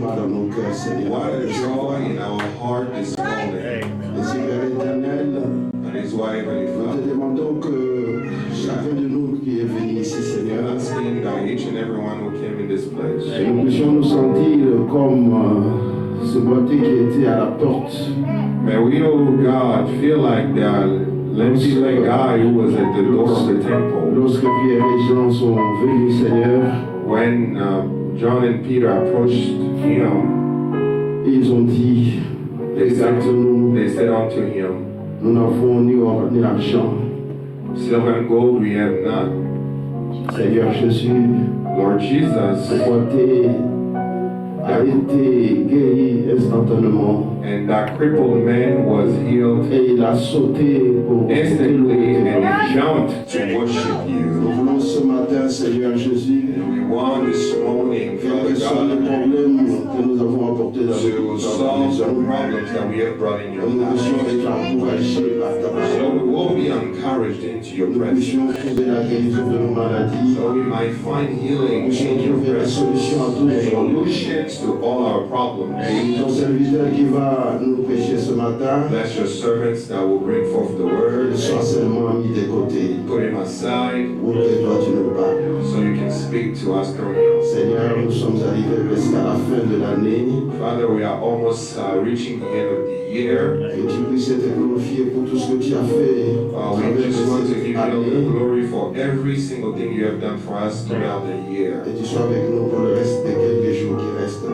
joie dans nos cœurs, Seigneur. What a joy in our heart this morning. Merci, Père éternel. And it's why, Heavenly Nous te Father, demandons que chacun de nous qui est venu ici, Seigneur, asking that each and every one who came in this place, que nous puissions nous sentir comme ce boité qui était à la porte. may we, oh God, feel like that lame guy who was at the door of the temple. Lorsque Pierre et Jean sont venus, Seigneur, When John and Peter approached him, ils ont dit, they said, regarde-nous, they said unto him, nous n'avons ni or ni argent. silver and gold we have not. Seigneur Jésus, Lord ce Jesus, boité a été guéri instantanément. and that crippled man was healed Et il a sauté pour instantly, and louer. he jumped to worship you. Nous voulons ce matin, Seigneur Jésus, And we want this morning, quels Father que soient les God, problèmes que nous avons apportés dans to solve the maison, problems that we have brought in your nous puissions life. être encouragés par ta So parole. we will be encouraged into your Nous presence. puissions trouver la guérison de nos maladies. So we might find Nous healing puissions in your trouver la presence. solution à tous nos problèmes. Solutions to all our problems. Ton serviteur qui va nous prêcher ce matin, Bless your servants that will bring forth the qu'il word. soit seulement mis de côté. Put him aside Pour que toi tu nous parles. so you can speak to us through him. Seigneur, nous sommes arrivés presque à la fin de l'année. Father, we are almost reaching the end of the year. Que tu puisses être glorifié pour tout ce que tu as fait. We just want to give you all the année. glory for every single thing you have done for us throughout the year. Et tu sois avec nous pour le reste des quelques jours qui restent.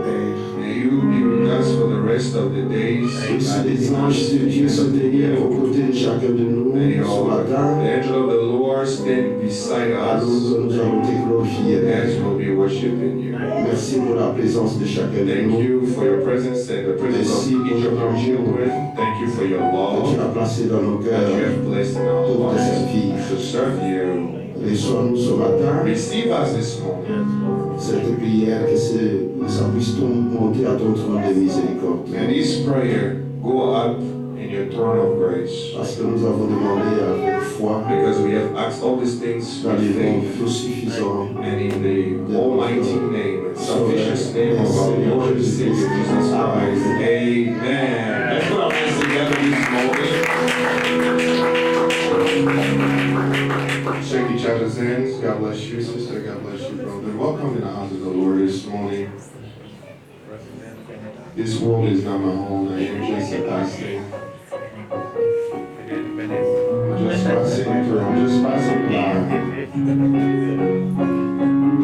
May you be with us for the rest of the days. Puisse les anges de Dieu se tenir aux côtés de chacun de nous May ce the matin. angel of the Lord stand beside Alors us que nous allons te glorifier. as we'll be worshiping you. Merci pour la présence de chacun de Thank nous. you for your presence and the presence of each of your children. Thank you for your Que tu love as placé dans nos that you cœurs have placed in our pour te lives servir. to serve you. Reçois-nous ce matin. Receive us this morning. Cette prière, que ça puisse monter à ton trône de miséricorde. May this prayer go up in your throne of grace. Parce que nous avons demandé avec foi Because we have asked all these things dans with les noms faith tout suffisants. and in the almighty name and sufficient name of our Lord and Savior Jesus Christ. Amen. Let's put our hands together this morning. Shake each other's hands. God bless you, sister. God bless you, brother. Welcome in the house of the Lord this morning. This world is not my home. I am just a pastor. I'm just passing through. I'm just passing by.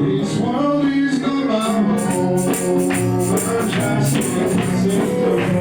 This world is not my home. I'm just passing through.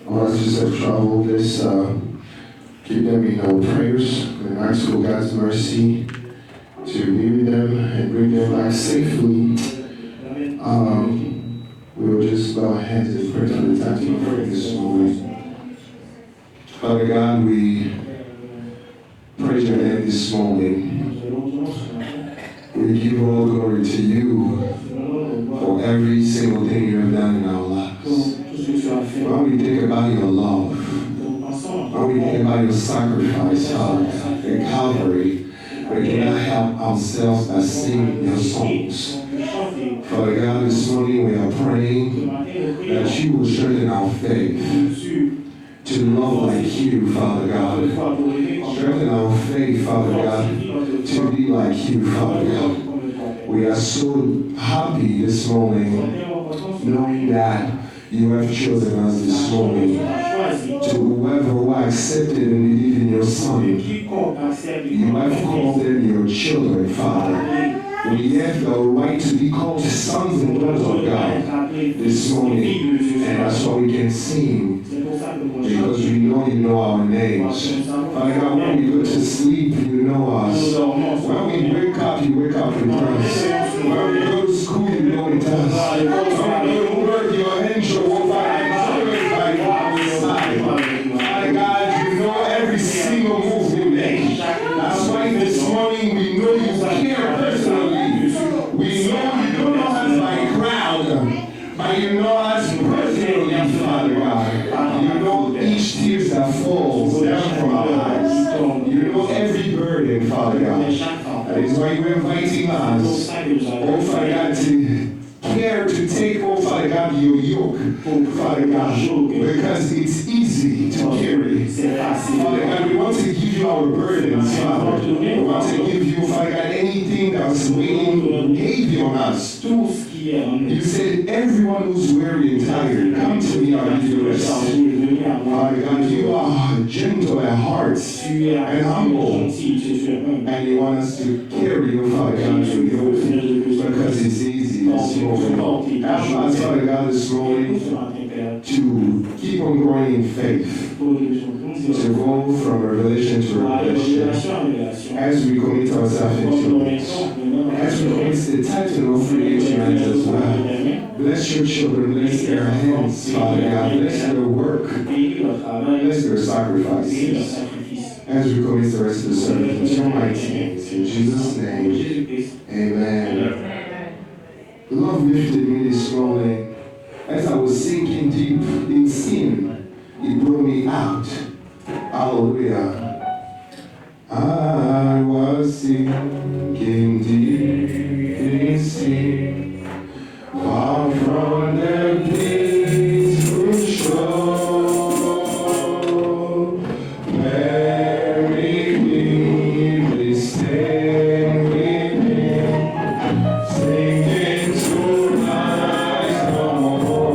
ones just have traveled, let's keep them in our prayers and ask for God's mercy to be with them and bring them back safely. We'll just bow our heads and pray to the time to pray this morning. Father God, we praise your name this morning. We give all glory to you for every single thing you have done in our lives. When we think about your love, when we think about your sacrifice, Father, at Calvary, we cannot help ourselves but sing your songs. Father God, this morning we are praying that you will strengthen our faith to love like you, Father God. Strengthen our faith, Father God, to be like you, Father God. We are so happy this morning knowing that you have chosen us this morning to whoever who accepted and believe in your Son. You have called them your children, Father. We have the right to be called sons and daughters of God this morning, and that's why we can sing, because we know our names. Father God, when we go to sleep, you know us. When we wake up, you wake up with us. When we go to school, you know with us. When we go to work, your angel will find us by our side. Father God, you know every single move we make. That's why this morning we know you care personally. We know you don't know us by crowd, but you know us personally, Father God. You know each tear that falls down from our eyes. You know every burden, Father God. That is why you're inviting us, oh Father God, to care to take, oh Father God, your yoke, oh Father God, because it's easy to carry. Father God, we want to give you our burdens, Father. We want to give you, Father God, anything that's weighing heavy on us. You said, everyone who's weary and tired, come to me, I'll give you rest. Father God, you are gentle at heart and humble, and you want us to carry you, Father God, to you, because it's easy this morning. Help us, Father God, this morning to keep on growing in faith, to go from revelation to revelation, as we commit ourselves into it, as we commit the title of creation as well. Bless your children, bless their hands, Father God, bless their work, bless their sacrifices, as we commit the rest of the service into your mighty name. In Jesus' name, amen. The Lord lifted me this morning as I was sinking deep in sin. He brought me out. Hallelujah. I was sinking deep in sin, far from the peaceful shore. Mary, please stay with me, singing tonight no more.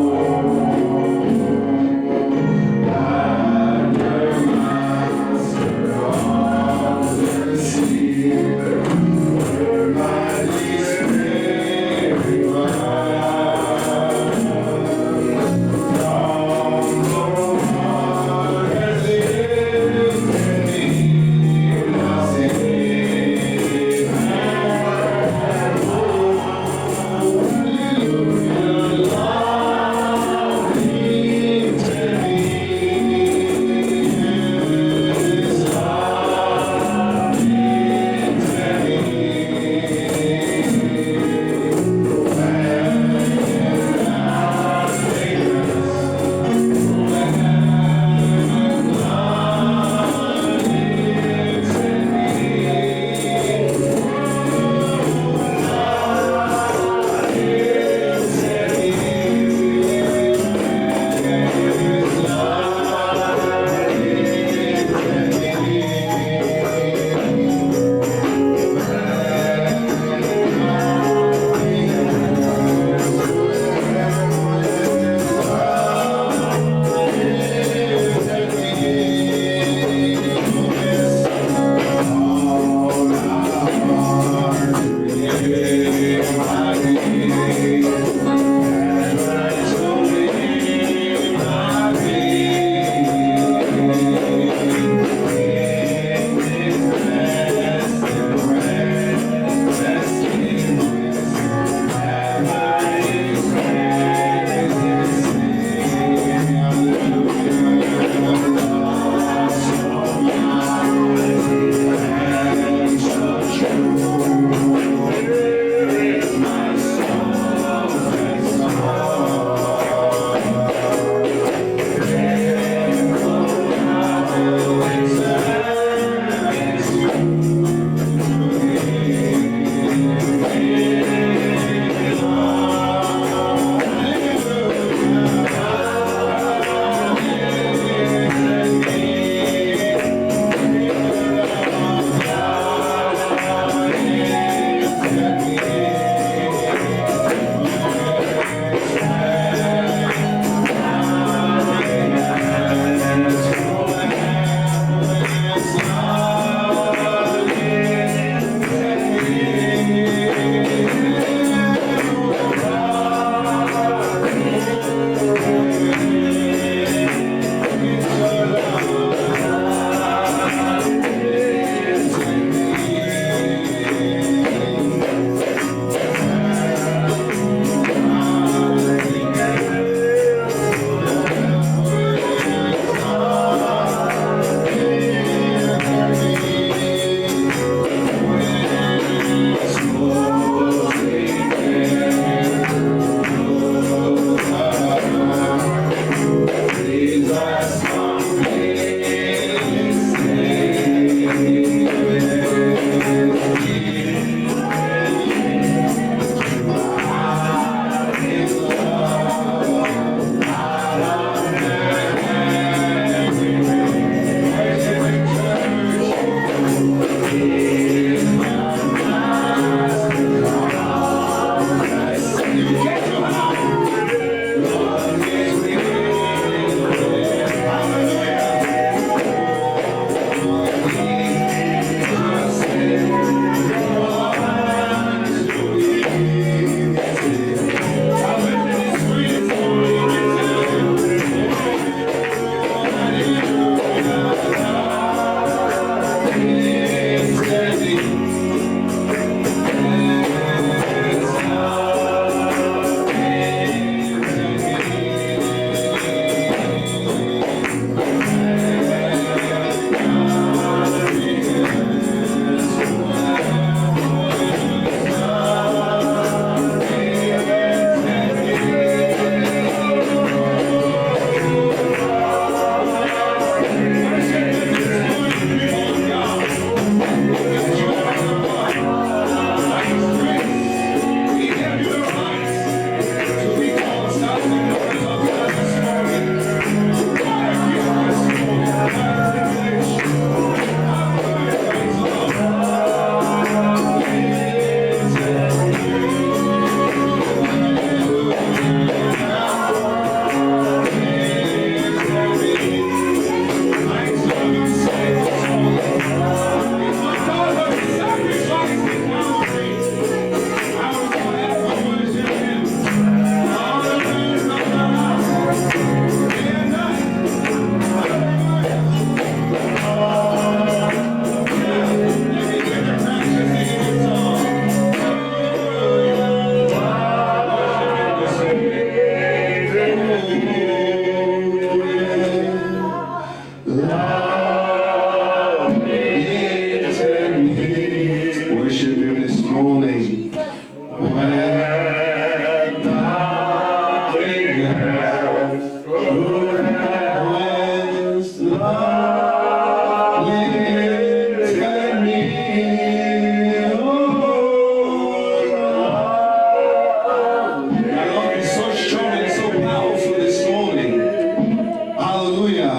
Hallelujah.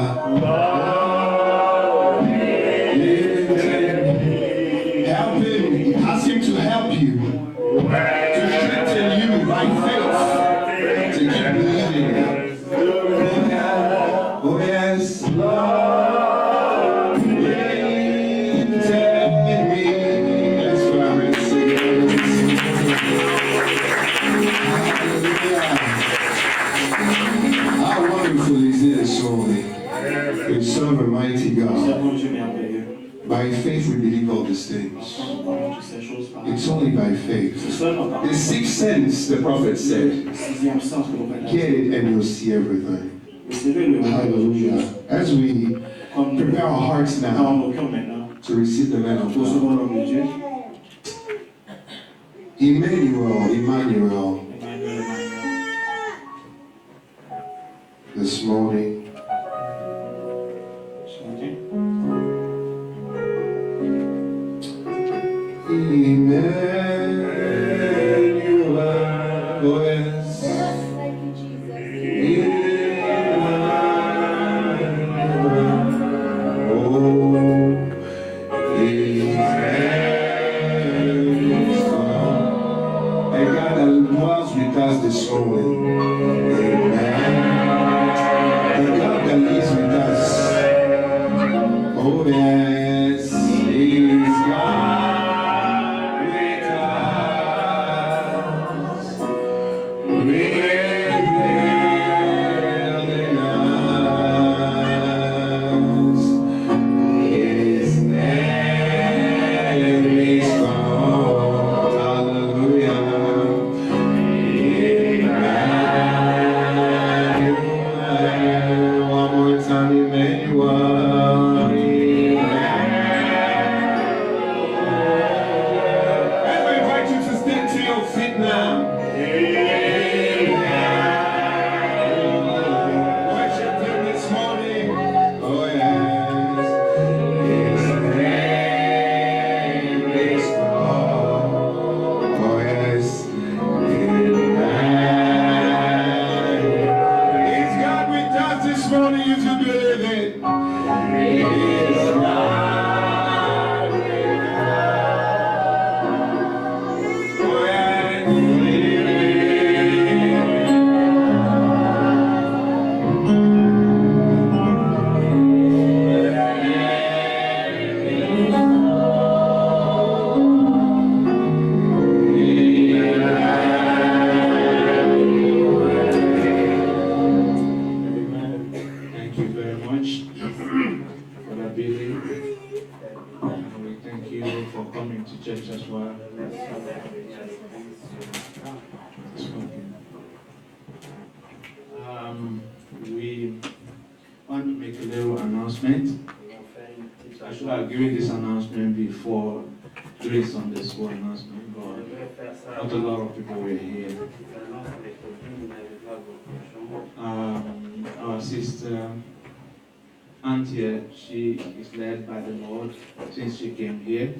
Help him. Ask him to help you. To strengthen you by faith. To keep believing. Oh yes. Lord, take me. That's what I'm going to sing. Hallelujah. How wonderful is this morning? We serve a mighty God. By faith we believe all these things. It's only by faith. The sixth sense, the prophet said, get it and you'll see everything. Hallelujah. As we prepare our hearts now to receive the man of God. Emmanuel. This morning. Emmanuel, oh yes. This morning. Amen. The God that lives with us. Oh yes, is God with us. Revealing us. His name is God. Hallelujah. We want to make a little announcement. I should have given this announcement before during Sunday school announcement, but not a lot of people were here. Our sister Antia, she is led by the Lord since she came here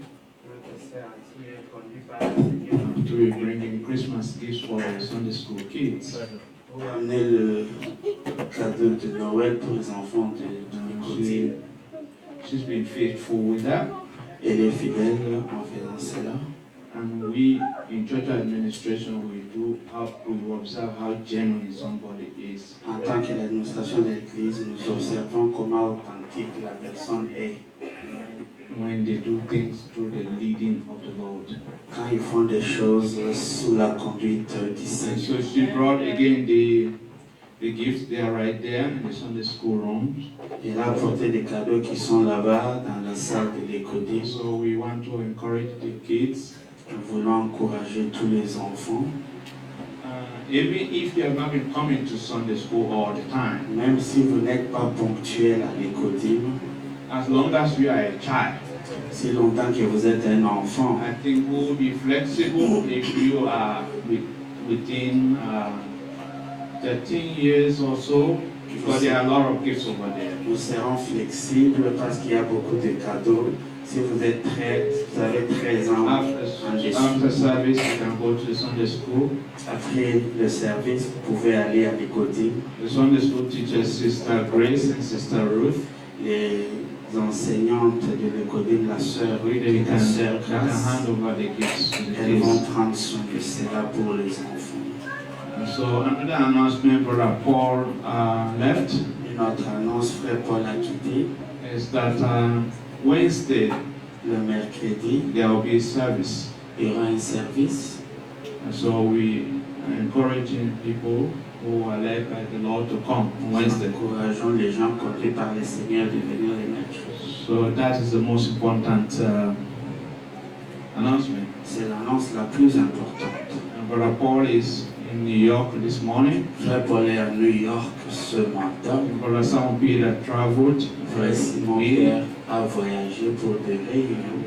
to be bringing Christmas gifts for the Sunday school kids. Pour amener le cadeau de Noël pour les enfants de côté. She's been faithful with that. Elle est fidèle en faisant cela. And we, in church administration, we observe how genuine somebody is. En tant que l'administration de l'Église, nous observons comment authentique la personne est. When they do things through the leading of the Lord. Quand ils font des choses sous la conduite du Seigneur. So she brought again the gifts. They are right there in the Sunday school rooms. Elle a apporté des cadeaux qui sont là-bas dans la salle de l'école. So we want to encourage the kids. Nous voulons encourager tous les enfants. Even if you have not been coming to Sunday school all the time. Même si vous n'êtes pas ponctuel à l'école. As long as you are a child. Si longtemps que vous êtes un enfant. I think we will be flexible if you are within 13 years or so, because there are a lot of gifts over there. Nous serons flexibles parce qu'il y a beaucoup de cadeaux. Si vous avez 13 ans en dessous, After service, you can go to the Sunday school. après le service, vous pouvez aller à l'école. The Sunday school teaches Sister Grace and Sister Ruth. Les enseignantes de l'école, la sœur Ruth et la sœur They can Grace, hand over the gifts to the elles vont kids. prendre soin de cela pour les enfants. And so another announcement, Brother Paul left, Une autre annonce, Frère Paul a quitté. is that Wednesday Le mercredi, there will be a service. il y aura un service. And so we are encouraging people who are led by the Lord to come on Wednesday. Encourageons les gens conduits par le Seigneur de venir le mercredi. So that is the most important announcement. C'est l'annonce la plus importante. And Brother Paul is in New York this morning. Frère Paul est à New York ce matin. And Brother Simon Peter traveled. Frère Simon Pierre a voyagé pour des réunions.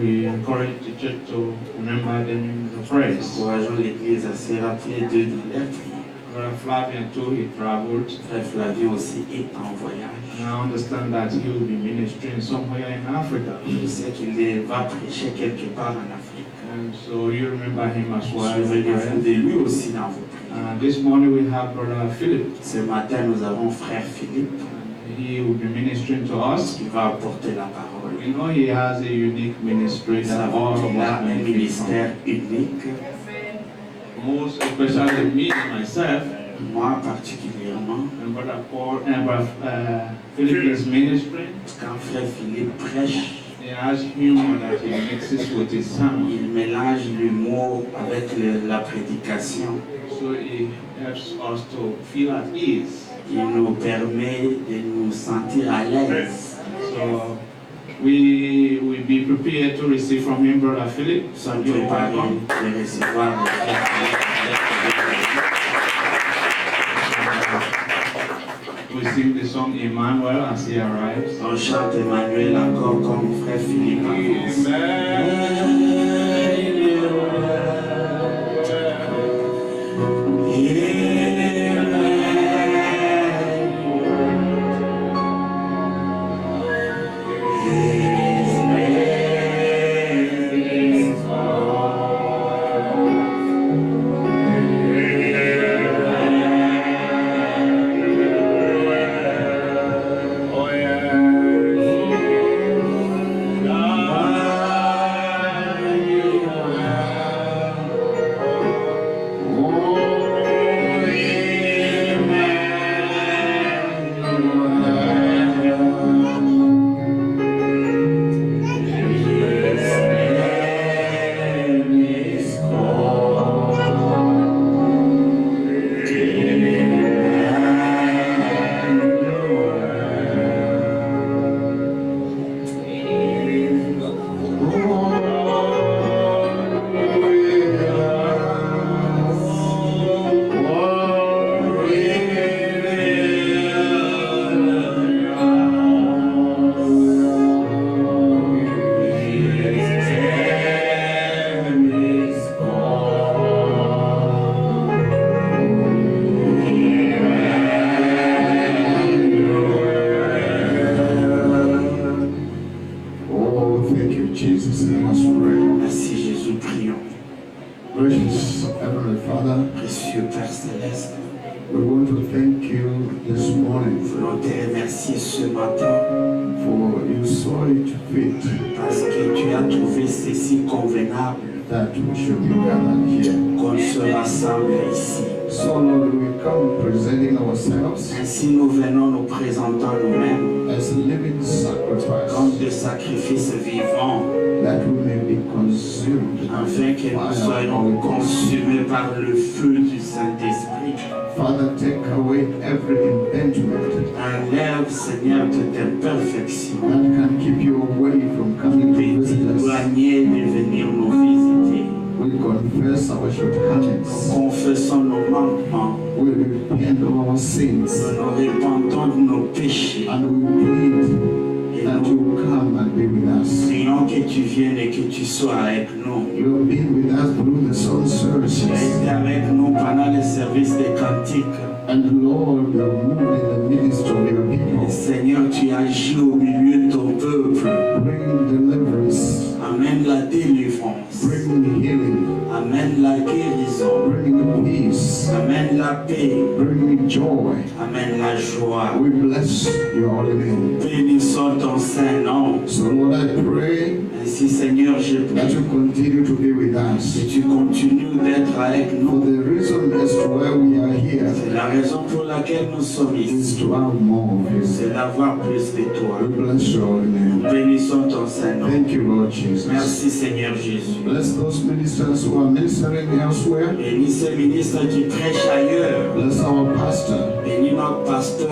We encourage the church to remember them in the prayers. Encourageons l'Église à se rappeler d'eux dans les prières. Brother Flavian too, he traveled. Frère Flavien aussi est en voyage. And I understand that he will be ministering somewhere in Africa. Je sais qu'il va prêcher quelque part en Afrique. And so you remember him as well. Souvenez-vous de lui aussi dans vos prières. This morning we have Brother Philip. Ce matin, nous avons Frère Philippe He will be ministering to us. qui va apporter la parole. We know he has a unique ministry Nous that savons all of qu'il a us un benefit ministère unique. from. Most especially me and myself. Moi particulièrement, And Brother Paul and Brother Philip is ministering. quand Frère Philippe prêche, He has humor that he mixes with his sermon. il mélange l'humour avec la prédication. So it helps us to feel at ease. Il nous permet de nous sentir à l'aise. So we will be prepared to receive from him, Brother Philip. Nous sommes You're préparés welcome. de recevoir le Frère Philippe. We sing the song Emmanuel as he arrives. On chante Emmanuel encore comme Frère Philippe avance. Ainsi nous venons nous présentant nous-mêmes comme des sacrifices vivants afin que nous soyons consumés par le feu du Saint-Esprit. Father, take away every impediment Enlève, Seigneur, toute imperfection that can keep you away from coming to et visit us. t'éloigner de venir nous visiter. We confess our shortcomings. Confessons nos manquements. We repent of our sins. Nous nous répandons de nos péchés. And we plead Et that nous you come and be with us. prions que tu viennes et que tu sois avec nous. You have been with us through the soul Tu as services. été avec nous pendant le service des cantiques. And Lord, you have moved in the ministry of your Et people. Seigneur, tu agis au milieu de ton peuple. Bring deliverance your holy name. Bénissons ton saint nom. So Lord, I pray Ainsi, Seigneur, je that prie you continue to be with us. que tu continues d'être avec For nous. the reason as to why we are here C'est la raison pour laquelle nous sommes is ici. to have more of you. C'est d'avoir plus de toi. We bless your holy name. Bénissons ton saint nom. Thank you, Lord Jesus. Merci, Seigneur Jésus. Bless those ministers who are ministering elsewhere. Bénis ces ministres qui prêchent ailleurs. Bless our pastor. Bénis notre pasteur.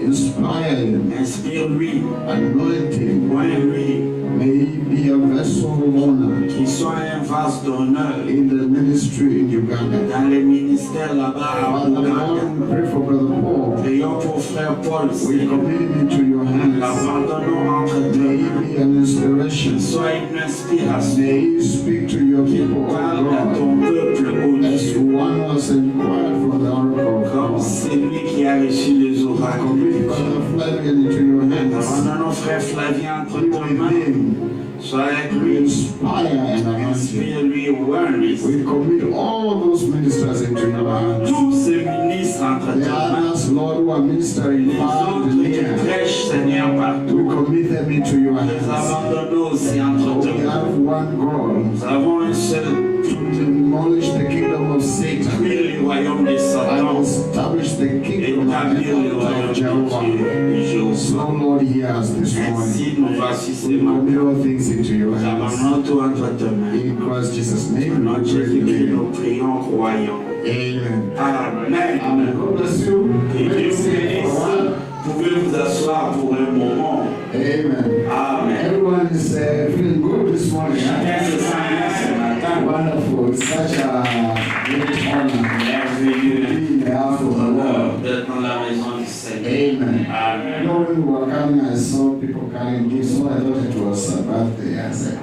Inspire him. Inspire-lui. Anoint him. Point-lui. May he be a vessel of honor Qu'il soit un vase d'honneur in the ministry in Uganda. dans les ministères là-bas à Father, Ouganda. Lord, we pray for Brother Paul. Prions pour frère Paul. We Seigneur. commit him into your hands. L'abandonnons entre May tes he mains. be an inspiration. Sois une inspiration. May he speak to your people, Parle oh à God, ton peuple, ô as Dieu, one was inquired from the oracle of comme God. c'est lui qui a reçu les oracles. Commit Brother Flavian into your hands. Abandonnons frère Flavien entre Be tes with mains. him. Sois avec lui. Inspire and anoint him. Inspire-lui, ouvre-lui. We commit all those ministers into your hands. Tous ces ministres entre The tes mains. others, Lord, who are ministering Les far autres and qui near, prêchent, Seigneur, we partout. commit them into your Les hands. abandonnons aussi entre We tes mains. have one goal, Nous avons un seul to demolish the kingdom of Satan but, le royaume de and Satan. establish the kingdom Établir le royaume of de Jehovah. Dieu. So, Lord, hear us this morning. Ainsi, nous voici ce We matin. commit all things into your Nous hands. abandonnons tout entre tes mains. In Christ Jesus' Au name, nom de we Jésus-Christ, pray. nous prions, croyons. Amen. Amen. Amen. God bless you. Que Dieu Let's vous sing for a bénisse. while. Vous pouvez vous asseoir pour un moment. Amen. Amen. Everyone is feeling good this morning. Chacun se sent bien ce matin. Wonderful. It's such a great honor Merveilleux. to be in the house of the Lord. D'être dans la maison du Seigneur. Amen. You Amen. know, when we were coming, I saw people carrying gifts. So I thought it was a birthday. I said,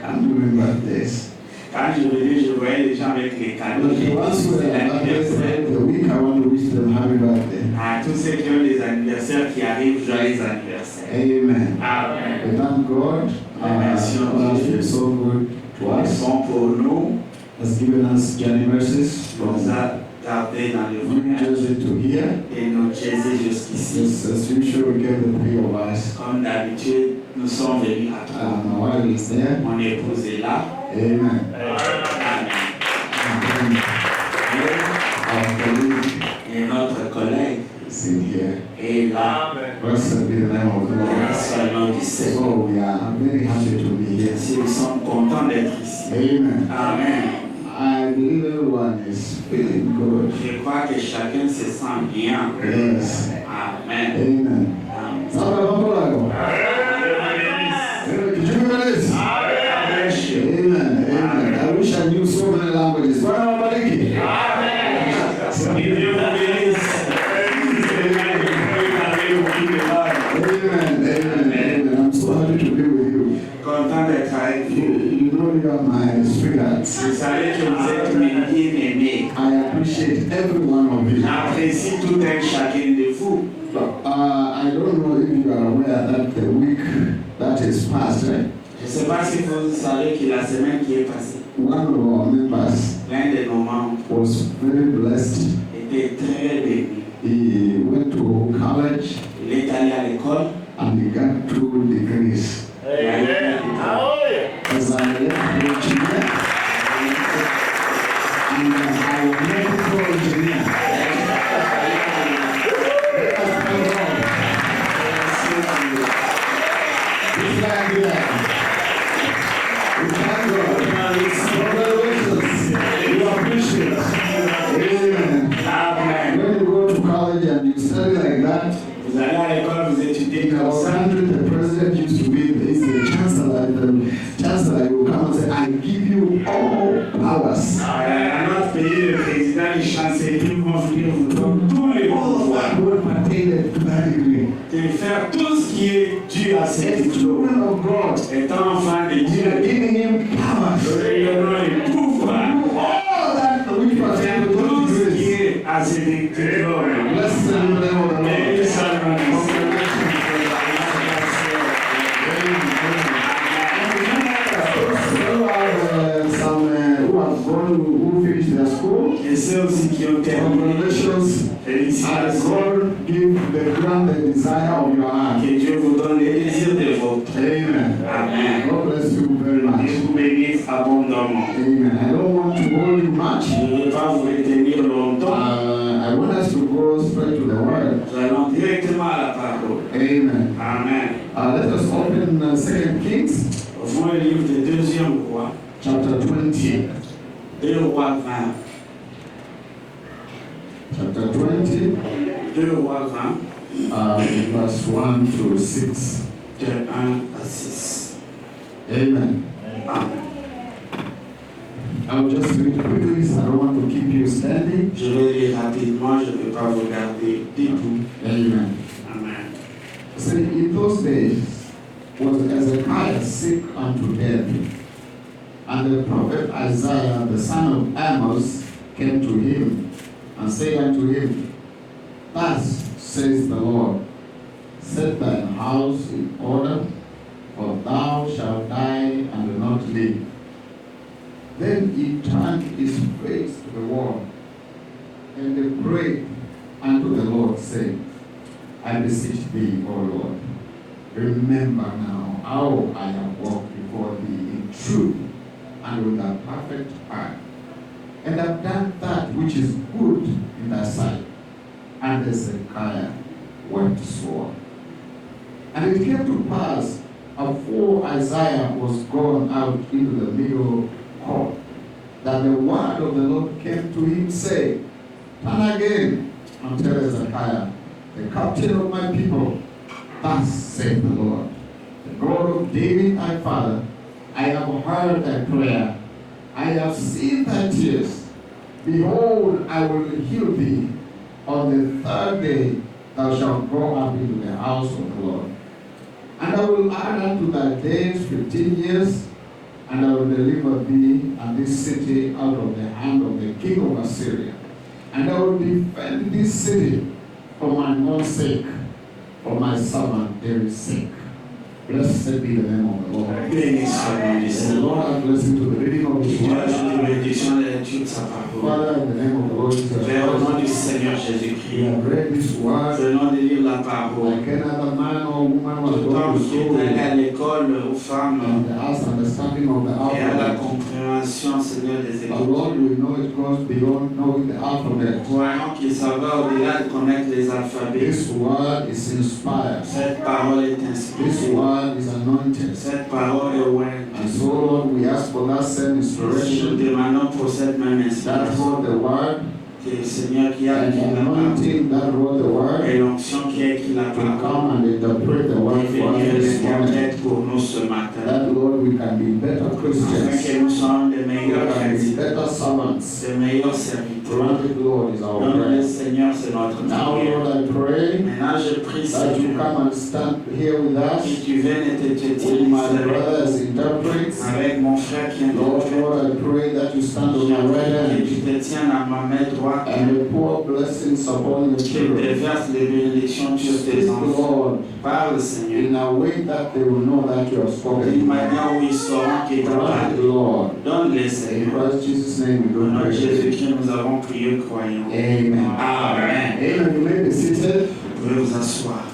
I'm doing birthdays. Quand je venais, je voyais les gens avec les cadeaux. But the ones who C'est are l'anniversaire. birthday, the week I want to wish them happy birthday. À tous ceux qui ont des anniversaires qui arrivent, joyeux anniversaire. Amen. Amen. We thank God. God has been so good to us. Bon pour nous, Has given us journey mercies nous from a gardés dans le New voyage Jersey to here. et nous chaiser jusqu'ici. As usual, we get the three of us. Comme d'habitude, nous sommes venus à trois. My wife is there. Mon épouse est là. Amen. Amen. And then our colleague Et notre collègue is in here. est là. Blessed be the name of the Lord. Grâce au nom du Seigneur. So we are very happy to be here. Si nous sommes contents d'être ici. Amen. Amen. I believe everyone is feeling good. Je crois que chacun se sent bien. Yes. Amen. Amen. Amen. Salve Pampolago. Could you believe this? Amen. Amen. I wish I knew so many languages. Bwana wabariki. Amen. Amen. I'm so happy to be with you. Content d'être avec vous. You know you are my sweethearts. Vous savez que vous êtes mes bien-aimés. I appreciate every one of you. J'apprécie tout un chacun de vous. I don't know if you are aware that the week that is past, Je ne sais pas si vous savez que la semaine qui est passée, one of our members l'un de nos membres was very blessed. était très béni. He went to college Il est allé à l'école. and he got 2 degrees. Il a eu un diplôme. As I left Virginia, and I was medical engineer. It's like that. We thank God. Congratulations. We appreciate it. Amen. When you go to college and you study like that, Vous allez à l'école, vous étudiez in comme our ça. country, the president used to be the chancellor. The chancellor will come and say, I give you all powers. Dans notre pays, le président et le chancelier vont venir vous donner tous les pouvoirs All that were pertaining to that degree. de faire tout ce qui est dû à ces As diplômes. children of God, Étant enfant de we are Dieu, giving him powers. nous donnons les pouvoirs. All that which pertains to Tout those ce qui degrees. est à ces diplômes. Blessed be the name of the Lord. Béni soit le nom du Seigneur. Who finished their school. Et ceux aussi qui ont terminé, Congratulations. félicitations. And God give the grant the desire of your heart. Que Dieu vous donne les désirs de votre cœur. Amen. Amen. God bless you very much. Dieu vous bénisse abondamment. Amen. I don't want to hold you much. Je ne vais pas vous retenir longtemps. I want us to go straight to the word. Nous allons directement à la parole. Amen. Amen. Let us open 2 Kings, Ouvrons le livre de 2e roi, chapter 20. 2 rois 20. Chapter 20, 2 rois 20, verse 1 to 6. de 1 à 6. Amen. Amen. I will just read quickly, so I don't want to keep you standing. Je vais lire rapidement, je ne vais pas vous garder debout. Amen. Amen. See, in those days was Hezekiah sick unto death, and the prophet Isaiah, the son of Amos, came to him and said unto him, Thus says the Lord, set thine house in order, for thou shalt die and not live. Then he turned his face to the wall, and he prayed unto the Lord, saying, I beseech thee, O Lord, remember now how I have walked before thee in truth and with a perfect heart, and have done that which is good in thy sight. And Hezekiah wept sore. And it came to pass, afore Isaiah was gone out into the middle court, that the word of the Lord came to him, saying, Turn again and tell Hezekiah, the captain of my people, thus saith the Lord, the God of David thy father, I have heard thy prayer, I have seen thy tears. Behold, I will heal thee. On the third day thou shalt go up into the house of the Lord. And I will add unto thy days 15 years, and I will deliver thee and this city out of the hand of the king of Assyria. And I will defend this city for mine own sake, for my servant David's sake. Blessed be the name of the Lord. Béni soit le nom du And the Seigneur. Lord has blessed you to the reading of His Dieu word. ajoute une bénédiction et la lecture de sa parole. Father, in the name of the Lord Jesus Père, au nom Christ, du Seigneur we Jésus-Christ, have read this word venons de lire la parole. like another man or woman was Autant going to qui est school allé à and l'école aux femmes has understanding of the et à la alphabet. compréhension, Seigneur, des But Lord, Écritures. we know it goes beyond knowing the alphabet. Voyons qu'il s'en va au-delà de connaître les alphabets. This word is inspired. Cette parole est This inspirée. word is anointed. Cette parole est ointe. And so, Lord, we ask for that same Nous inspiration, demandons pour cette même that inspiration wrote the word, que le Seigneur qui a and écrit the la parole anointing that wrote the word, et l'onction qui a écrit la to parole come and interpret the word et for us venir this morning. l'interprète pour nous ce matin. That, Lord, we can be better Afin Christians, que nous soyons des we meilleurs can be chrétiens, better servants. des meilleurs serviteurs. Grant it, Lord, is our Donne le prayer. Seigneur, c'est notre Now, prière. Lord, I pray Maintenant, je prie, that you Seigneur, come and stand here with que us, tu viennes et te with my utilises brothers interprets. avec mon frère qui Lord, interprète. Lord, I pray that you stand on my right Que hand tu te tiennes à ma main droite and you pour blessings upon your et children. déverse les bénédictions sur tes Speak, enfants. Lord, Parle, Seigneur, in a way that they will know that you have d'une spoken. manière où ils sauront qu'il t'a Grant parlé. it, Lord. Donne-les, In Seigneur. Christ Jesus' name we Au do nom de pray. Jésus-Christ, nous avons prié, croyant. Amen. Amen. Amen. You may be seated. Vous pouvez vous asseoir.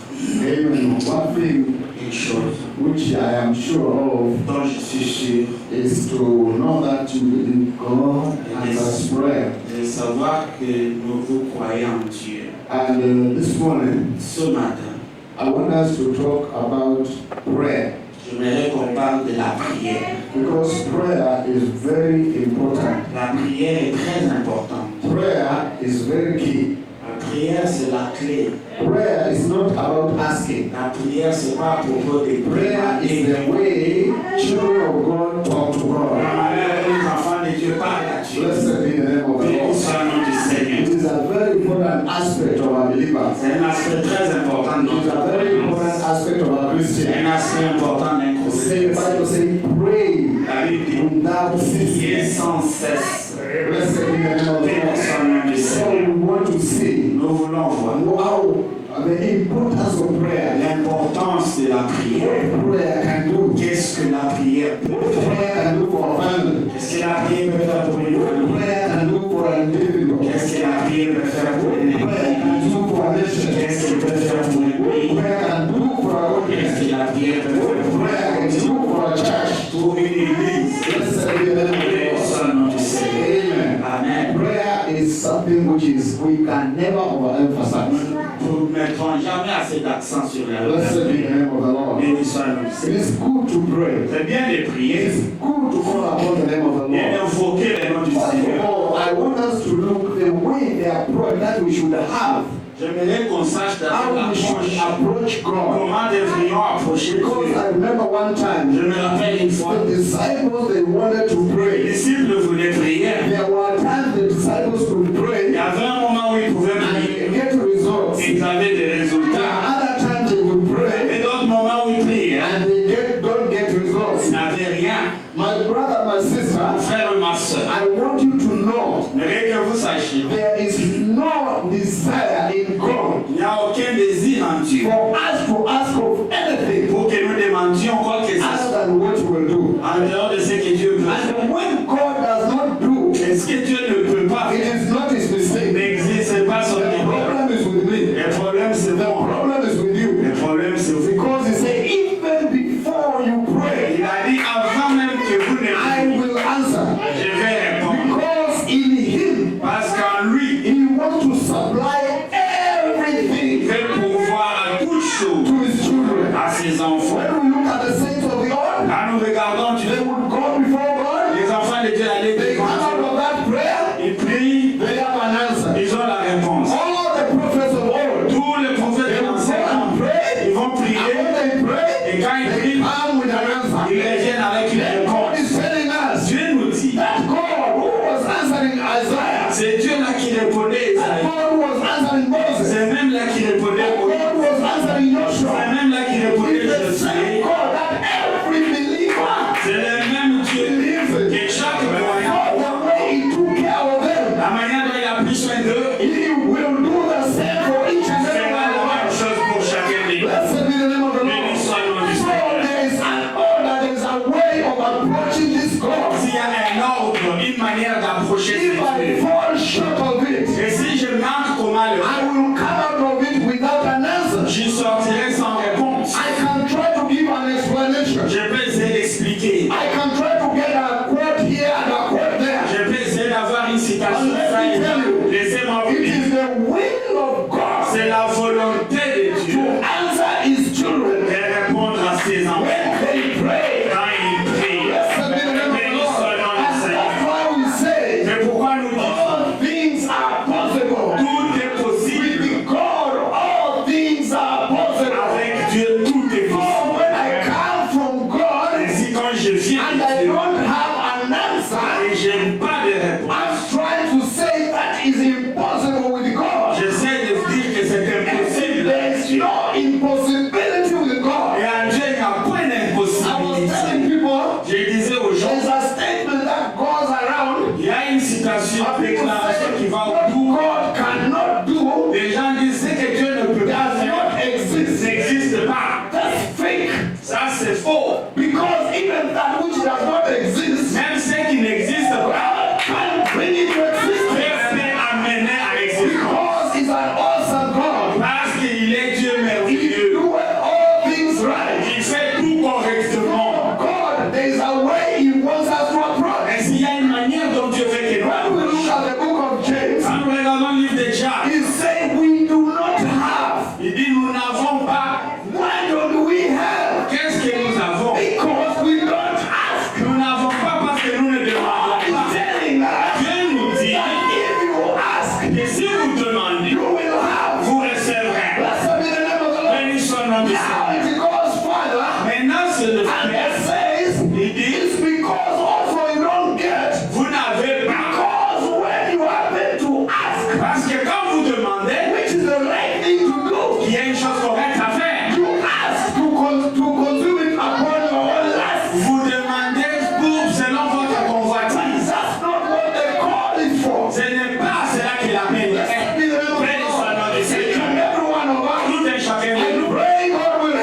Amen. One thing Une chose which I am sure of dont je suis sûr, is to know that you believe God answers prayer. c'est de savoir que vous croyez en Dieu. And this morning, Ce matin, I want us to talk about prayer j'aimerais qu'on parle de la prière. because prayer is very important. La prière est très importante. Prayer is very key. La prière, c'est la clé. Prayer is not about asking. La prière, c'est pas à propos des Prayer is the way children of God talk to God. Les enfants de Dieu parlent à Dieu. Blessed be the name of the Béni Lord. soit le nom du It Seigneur. is a very important aspect of our believers. C'est un aspect très important de It is notre a very important croyance. aspect of our C'est Christian. un aspect important d'un The Bible croyant. says, pray La Bible dit without prier ceasing. sans cesse. Blessed be the name of the Béni Lord. soit le nom du So Seigneur. we want to see Nous voulons voir how the importance of prayer, l'importance de la prière. what prayer can do, Qu'est-ce que la prière peut what faire? prayer can do for a family, Qu'est-ce que la prière peut faire pour une what famille? prayer can do for an individual, Qu'est-ce que la prière peut faire pour une what prayer can église? do for a nation, Qu'est-ce qu'elle peut faire pour un what pays? prayer can do our Est-ce God. que la prière peut What prayer can do for a church? pour une église? Blessed be the name of the Béni Lord. soit le nom du Seigneur. Amen. Amen. Prayer is something which is we can never overemphasize. Nous ne mettrons jamais assez d'accent sur la Blessed be the name of the Lord. Béni soit le nom du It Seigneur. is good to pray. C'est bien de prier It's good to call upon the name of the et Lord. d'invoquer le nom du First of Seigneur. all, I want us to look the way they approach that we should have, J'aimerais qu'on sache how d'abord we should l'approche. approach God. Comment devrions approcher Because Dieu? I remember one Je time, me rappelle une fois, the disciples they wanted to les pray. disciples voulaient prier. There were times the disciples could Il y pray avait un moment où ils pouvaient and prier get results. et ils avaient des There résultats. are other times they would pray Et d'autres moments où ils priaient, and they don't get results. ils n'avaient rien. My brother, my Mon sister, frère et ma soeur, I want you to know j'aimerais que vous sachiez, there is no desire in God il n'y a aucun désir en Dieu for us to ask of anything pour que nous demandions quoi que ce soit other than what we will do. en dehors de ce que Dieu peut faire. And when God does not do, Et ce que Dieu ne peut pas it faire is not his mistake. n'existe pas son The erreur. problem is with me. Le problème c'est The moi. problem is with you. Le problème c'est vous. Because he said, even before you pray, Il a dit avant même que vous ne I priez, will answer. je vais répondre. Because in him, Parce qu'en lui, he wants to supply il everything fait pouvoir à toutes choses to his children. à ses enfants. When we look at the saints of God, Quand nous regardons they Dieu, would go before God, les enfants de Dieu allaient they come devant out Dieu. of that prayer, Ils prient, they have an answer. ils ont la réponse. All the prophets of old, Tous les prophètes they de will go l'ancien temps, and pray, ils vont and prier when they pray, et quand ils they prient, come with an ils answer. reviennent avec une Then God réponse. is telling us Dieu nous dit, that God who was answering Isaiah, c'est Dieu là qui répondait that Isaïe. God who was answering Moses, C'est même là qui répondait that Moïse. God who was answering C'est Joshua, même là qui répondait is the same Josué. God that every believer C'est le même Dieu believes in. que chaque croyant, For the way he took care of them, la manière dont il a pris soin d'eux, he will do the same for each and c'est every one la of même us. chose pour chacun des nous. Blessed be the name of the Béni Lord. soit le nom du So Seigneur. there is an order, there is a way of approaching this God. S'il y a un ordre, une manière d'approcher ce If I Dieu, fall short of it, et si je manque comment le I faire, will come out of it without an answer. j'y sortirai sans réponse. I can try to give an explanation. Je peux essayer d'expliquer. I can try to get a quote here and a quote there. Je peux essayer d'avoir une citation. But let Ça me et là. tell you, Laissez-moi vous it dire. is the will of God C'est la volonté de to Dieu answer his de children répondre à ses enfants when they pray. quand ils prient. Blessed be the name of the Béni Lord. soit le nom du And Seigneur. that's why we say C'est pourquoi nous disons all things are possible. tout est With possible. God, all things are possible. Avec Dieu, tout est So possible. when I come from God Ainsi, quand je viens and de I Dieu don't have an answer, et je n'ai pas de réponse, I'm trying to say that is impossible with God. j'essaie de vous dire que c'est impossible. There is no impossibility with God. Et en Dieu, il n'y a point I was telling d'impossibilité. people, Je disais aux gens, there's a statement that goes around. il y a une citation, une People déclaration qui say va what autour. God cannot do Les gens disent ce que Dieu ne peut pas does faire not exist. n'existe pas. That's fake. Ça, c'est faux. Because even that which does not exist, Même ce qui n'existe pas, God can bring it to Dieu existence. peut amener à l'existence. Because He's an awesome God. Parce qu'il est Dieu He merveilleux. doeth all things right. Il fait tout correctement. God, there is a way He wants us to approach. Et s'il y a une manière dont Dieu veut que nous When we look approchions, at the book of James, quand nous regardons le livre de Jacques, He said we do not have. il dit nous n'avons pas. Why don't we have? Qu'est-ce que nous avons? Because we don't ask. Nous n'avons pas parce que nous ne God demandons is pas. telling us Dieu nous dit that if you ask, que si vous demandez, you will have. vous recevrez. Blessed be the name of the Lord. Béni soit le nom du Now Seigneur. it goes further Maintenant, c'est le and frère. it says Il dit, it's because also you don't get. vous n'avez pas. Because when you happen to ask, Parce que quand vous demandez, which is the right thing to do, il y a une chose correcte à faire. you ask to consume it upon your own lust. Vous demandez pour selon votre convoitise. That's not what they call it for. Ce n'est pas cela qu'il appelle. Blessed be the name of the Béni soit le nom Lord. du Each Seigneur. and every one of us, Tout un chacun de and nous. pray God will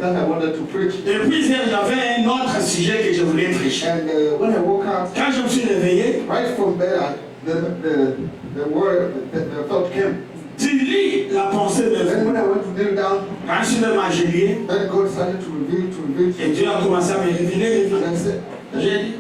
subject that I wanted to preach. Et puis hier, j'avais un autre sujet que je voulais prêcher. And when I woke up, Quand je me suis réveillé, right from there, the word, the thought came. tu lis la pensée de Then when Dieu. I went to kneel down, Quand je suis dans ma gélier, then God started to reveal. et Dieu a commencé à me révéler. And I said, J'ai dit,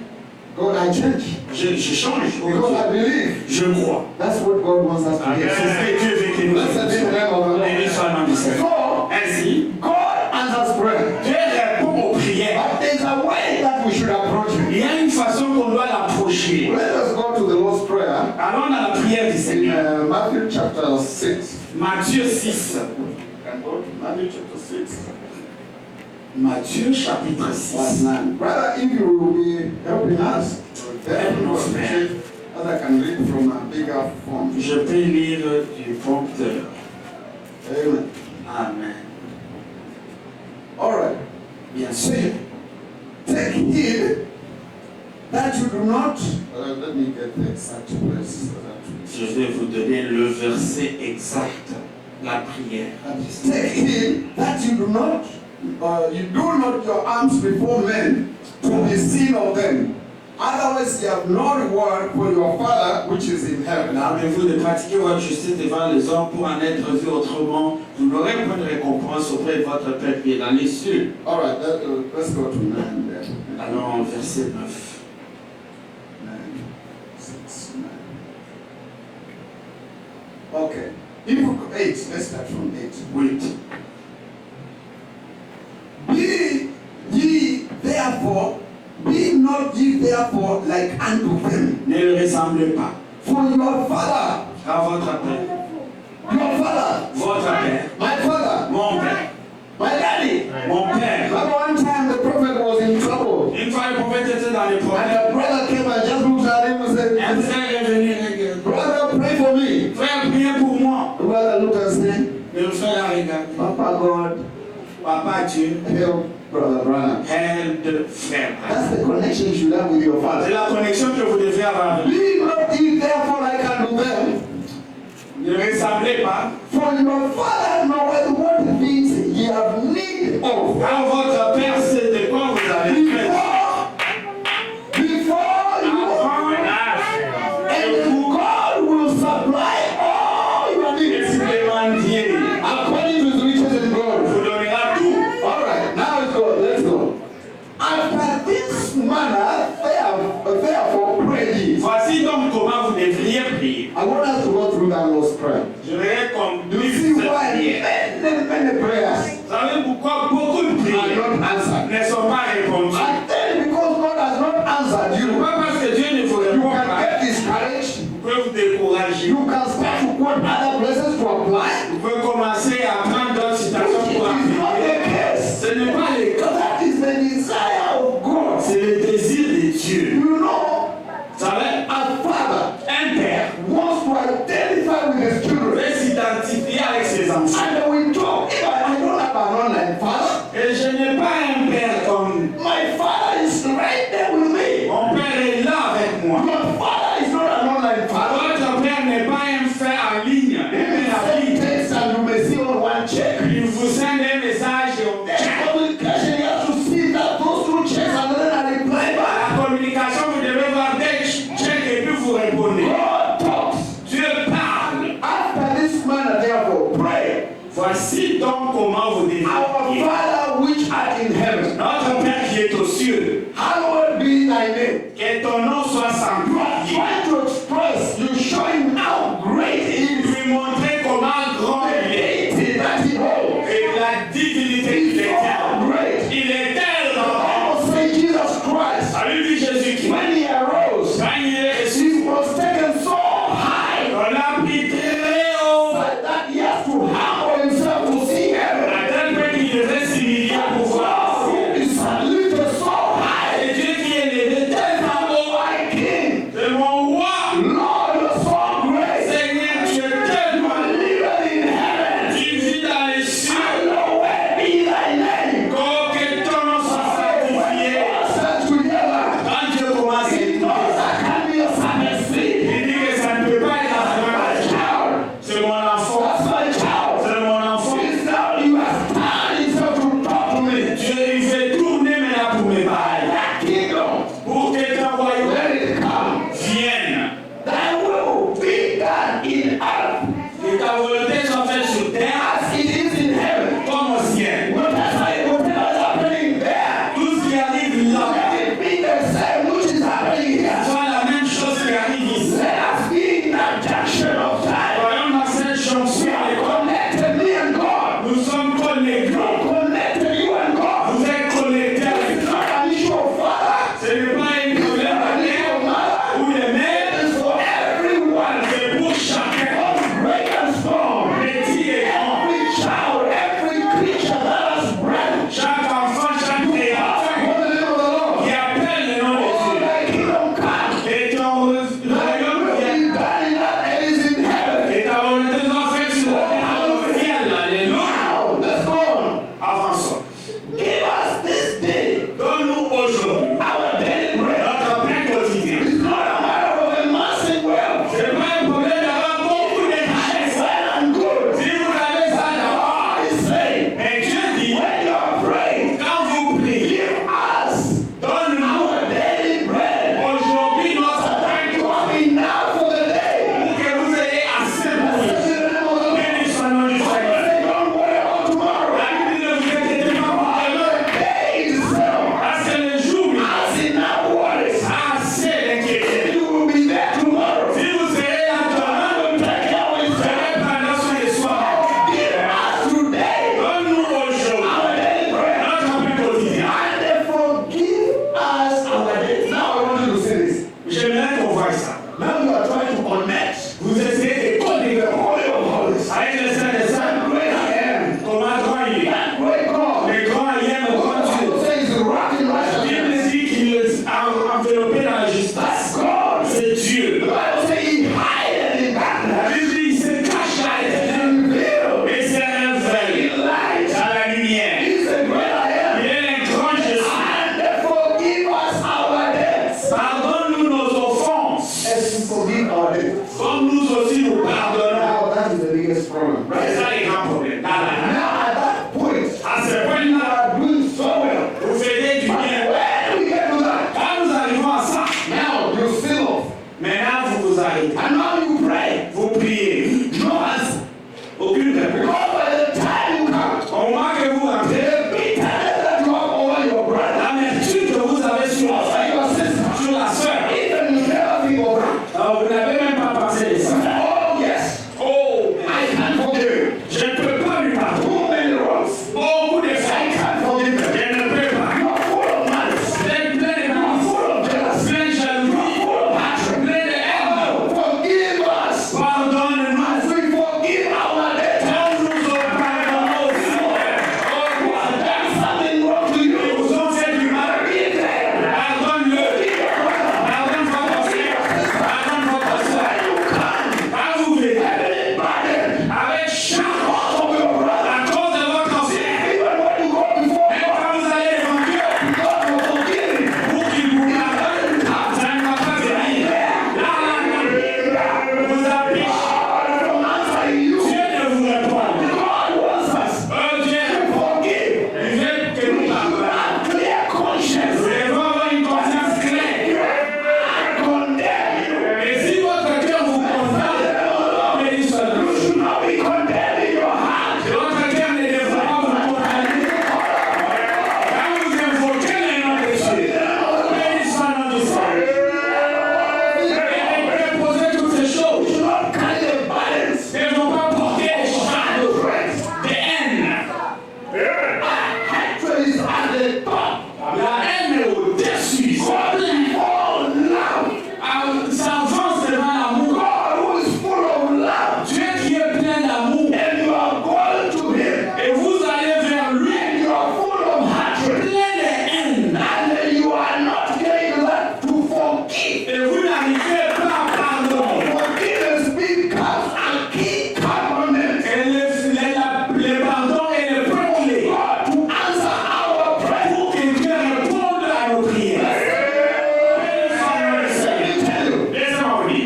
God, I change. je change. Because I believe. Je crois. That's what God wants us to C'est do. ce que Dieu veut que nous Blessed be the name of the Béni Lord. soit le nom du Seigneur. So, Ainsi, God answers prayer. Dieu répond aux prières. But there's a way that we should approach Il it. y a une façon qu'on doit l'approcher. Let us go to the Lord's Prayer Allons dans la prière du in Seigneur. Matthew chapter 6. Matthieu 6. Matthew chapter 6. Matthieu chapitre 6. Brother, if you will be helping us, then as I can read from a bigger form. Je peux lire du prompteur. Amen. Amen. All right. Bien sûr. See, take heed that you do not. Let me get the exact place. Je vais vous donner le verset exact. La prière. Take heed that you do not your alms before men to be seen of them. Otherwise, you have no reward for your Father which is in heaven. Gardez-vous de pratiquer votre justice devant les hommes pour en être vu autrement. Vous n'aurez pas de récompense auprès de votre Père qui est dans les cieux. All right, let's go to 9 there. Allons au verset 9. 9, 6, 9. Okay. If you go 8, let's start from 8. 8. Be not ye therefore like unto them. Ne le ressemblez pas For your Father, à votre Père. your Father, Votre Père. my Father, Mon Père. my Daddy. Mon Père. Remember one time the prophet was in trouble. Une fois le prophète était dans les And problèmes. the brother came and just looked at him and Un said, frère est venu regarder. Brother, pray for me. Frère, priez pour moi. The brother looked and said, Le frère a regardé. Papa God, Papa Dieu, help Brother Branham. aide frère. That's the connection you should have with your C'est father. la connexion que vous devez avoir. Be not ye therefore like unto them. Ne ressemblez pas. For your Father knoweth what things ye have need of. Car votre Père sait de quoi vous avez besoin. Before you and God will supply all your needs according to his riches and glory. All right, now let's go. After this manner, therefore pray ye. Voici donc comment vous devriez prier. I want us to go through that Lord's Prayer. Je vais You conduire see cette why prière. many prayers Vous savez pourquoi beaucoup de are prières not answered. ne sont pas répondues? And then because God has not answered you, Pas parce que Dieu ne vous you répond can pas. get discouraged. Vous pouvez vous décourager. You can start to quote other places to apply. Vous pouvez commencer à prendre d'autres citations It pour is not appliquer. the case. Ce n'est pas le cas. That is the desire of God. C'est le désir de Dieu. You know, Vous savez, a father un père wants to identify with his children. veut s'identifier avec ses enfants. And we talk, if I don't have an online father, Et je n'ai pas un père comme my father is right there with me. mon père est là avec moi. Your father is not an online father. Votre père n'est pas un frère en ligne. Un père en Send ligne. text and you may see on one check. Il vous send un message et on There's communication, you have to see that those two checks and then I reply back. la communication, vous devez voir des chèques et puis vous répondez. God talks. Dieu parle. After this manner, therefore, pray. Voici donc comment vous devez Our prier. Father which art in heaven, Notre Père qui est aux cieux, hallowed be thy name. que ton nom soit You are sanctifié. trying to express, you show him how great he is, Lui montrer comment grand the il est deity that he holds. et la divinité qu'il He's est. so great. Il est tellement grand. Almost say Jesus Christ, À lui, Jésus-Christ, when he arose, quand il est ressuscité, he was taken so high on l'a pris très haut. that he has to humble himself to see heaven. À tel point qu'il devait s'humilier pour voir. God is lifted so high, Et Dieu qui est élevé tellement haut, my King. c'est mon roi. sur la sœur. Alors, vous n'avez même pas pensé de ça. Oh, je ne peux pas lui pardonner. Beaucoup de fois, je ne peux pas. Vous êtes plein de malice, plein de jalousie, plein de haine. Pardonne-nous. Quand nous nous pardonnons aussi, ils vous ont fait du mal. Pardonne-le. Pardonne votre frère. Pardonne votre soeur. Quand vous venez avec chaque à cause de votre frère, même quand vous allez devant Dieu, pour qu'il vous pardonne, ça ne va pas venir. Là, vous appelez. Dieu ne vous répond. Dieu il veut que nous pardonnions. Nous devons avoir une conscience claire. Et si votre cœur vous condamne, béni soit le nom. Votre cœur ne devrait pas vous condamner. Quand vous invoquez le nom de Dieu, béni soit le nom du Seigneur. Et déposez toutes ces choses. Ne vont pas porter des charges, des haines. La haine est au-dessus. Ça avance devant l'amour. Dieu qui est plein d'amour. Et vous allez vers lui plein de haine. Et vous n'arrivez pas à pardonner. Et le pardon est le premier pour que Dieu réponde à nos prières. Laissez-moi vous dire.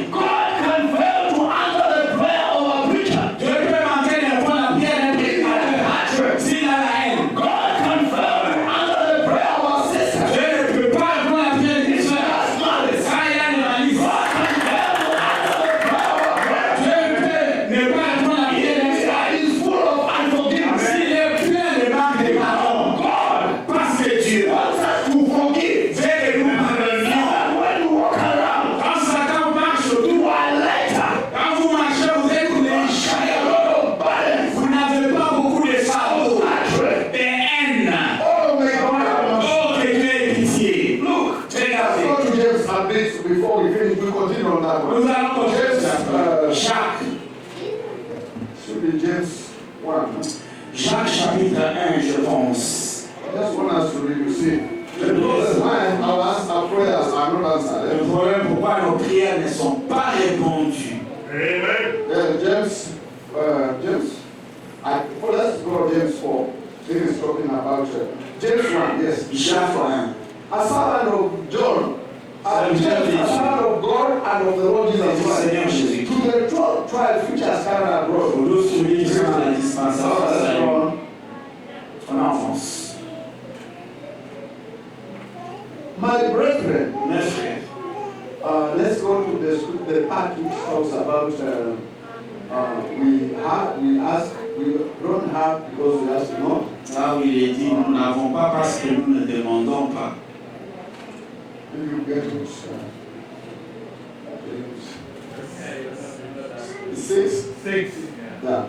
Dieu peut manquer de répondre à la prière d'un prédicateur s'il a la haine. Dieu ne peut pas répondre à la prière d'une sœur quand il a de malice. Dieu peut ne pas répondre à la prière d'un frère s'il est plein de manque de pardon. Parce que Dieu veut que nous pardonnions. Quand Satan marche autour, quand vous marchez, vous êtes comme des chats. Vous n'avez pas beaucoup de fardeau, des haines. Oh, que Dieu ait pitié. Regardez. Before we finish, we continue on that one. Nous allons continuer sur Jacques. Should be James 1. Jacques chapitre 1, je pense. I just want us to read, you see. Because why our prayers are not answered. Le problème pourquoi nos prières ne sont pas répondues. James, let's go to James 4. This is talking about James 1, yes. Jacques 1. A servant of John, a servant of God and of the Lord Jesus Seigneur Christ. Jésus. To the 12 tribes which are scattered abroad. Pour tous ceux qui sont à la dispensation That's de salut, one. en enfance. My brethren, Mes frères, let's go to the part which talks about we don't have because we ask not. là où il est dit, nous n'avons pas parce que nous ne demandons pas. If you get it, James 6. Yeah.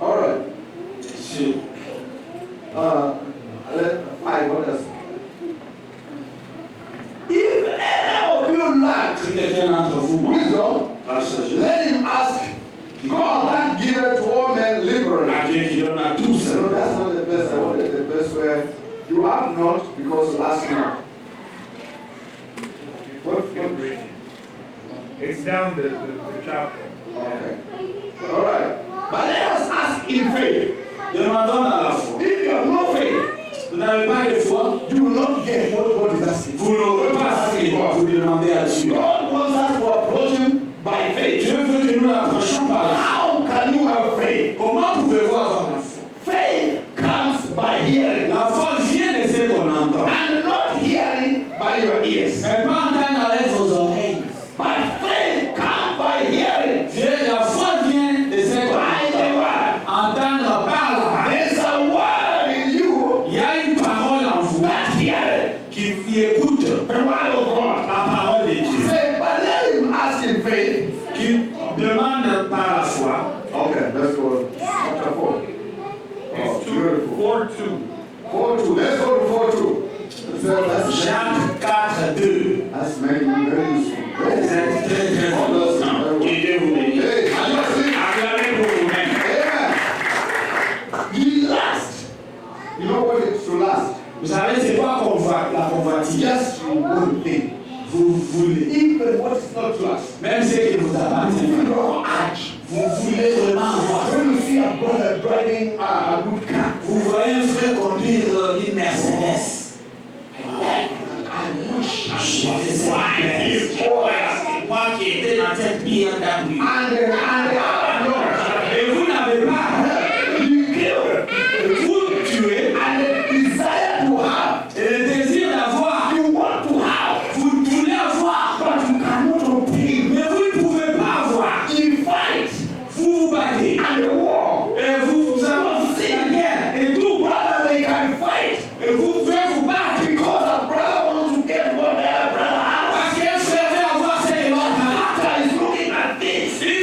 All right. Sur 5 others. If any of you lack si quelqu'un d'entre vous manque wisdom, la sagesse, let him ask God that giveth to all men liberally. à Dieu qui donne à tous. No, that's not the best. I wanted the best where you have not because you ask not. What? It's down the chapter. Okay. All right. But let us ask in faith. Demandons à la foi. If you have no faith, Vous n'avez pas de foi, you will not get what God is asking. vous n'aurez pas ce que vous demandez à Dieu. God wants us to approach Him by faith. Dieu veut que nous l'approchions par la foi. How can you have faith? Comment pouvez-vous avoir la foi? Faith comes by hearing, La foi vient de ce qu'on entend. and not hearing by your ears. Mais pas entendre avec vos oreilles. But faith comes by hearing. La foi vient de ce qu'on By the word. entendre par la parole. There's a word in you Il y a une parole en vous that He has qui écoute la parole de Dieu, Say, but let him ask in faith. qui demande par la foi. Okay, let's go. Chapter 4. Oh, beautiful. 4:2. 4:2. Let's go to 4:2. Jacques 4:2. That's very useful. C'est très important. Que Dieu vous bénisse. Hey, are you listening? Acclamez pour vous-même. Amen. He last. You know what it's to last? Vous savez, c'est quoi la convoitise? Just one thing. Vous voulez. Even what is not to us. Même ce qui vous appartient. Vous voulez vraiment avoir. When you see a brother driving a good car, Vous voyez un frère conduire une Mercedes. Moi qui étais dans cette BMW. Et vous n'avez pas. Vous tuez. Et le désir d'avoir. Vous voulez avoir. Mais vous ne pouvez pas avoir. Vous vous battez. Et vous avancez la guerre. Et tout. Et vous pouvez vous battre. Parce qu'un frère veut avoir ses lois. Il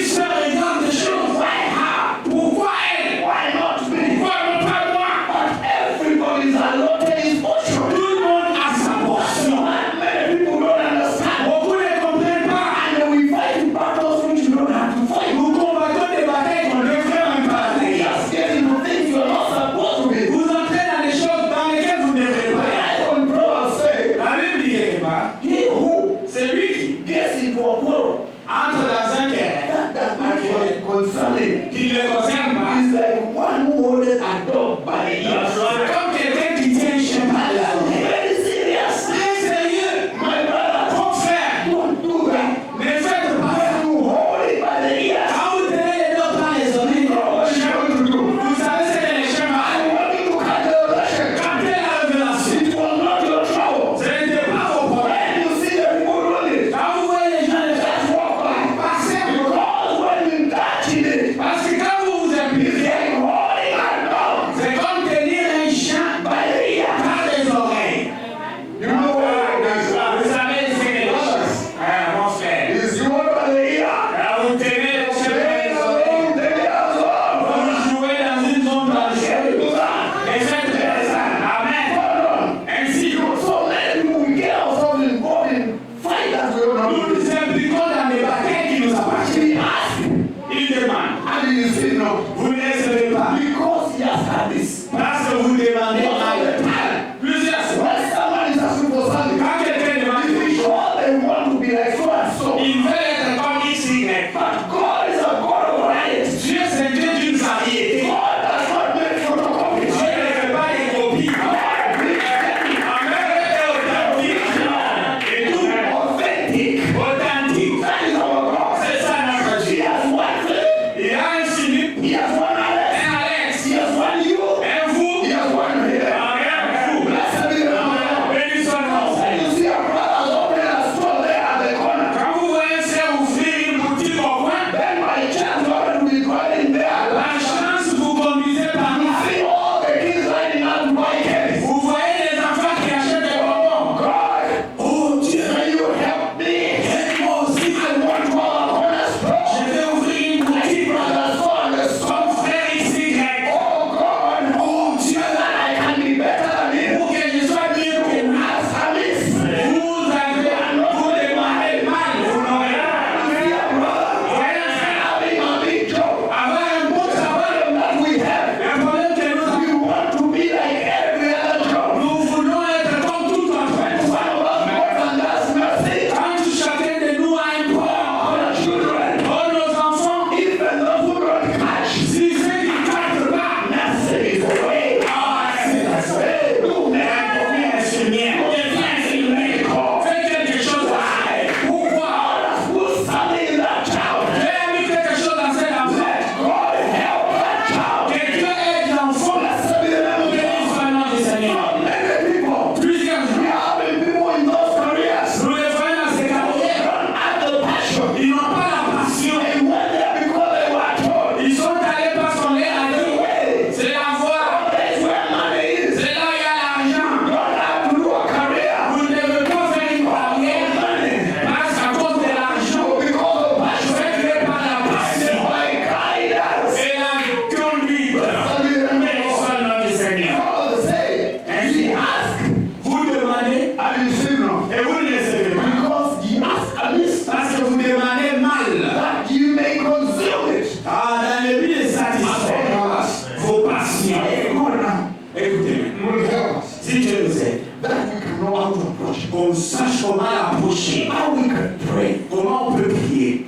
know how to approach. Qu'on sache comment l'approcher. How we can pray. Comment on peut prier.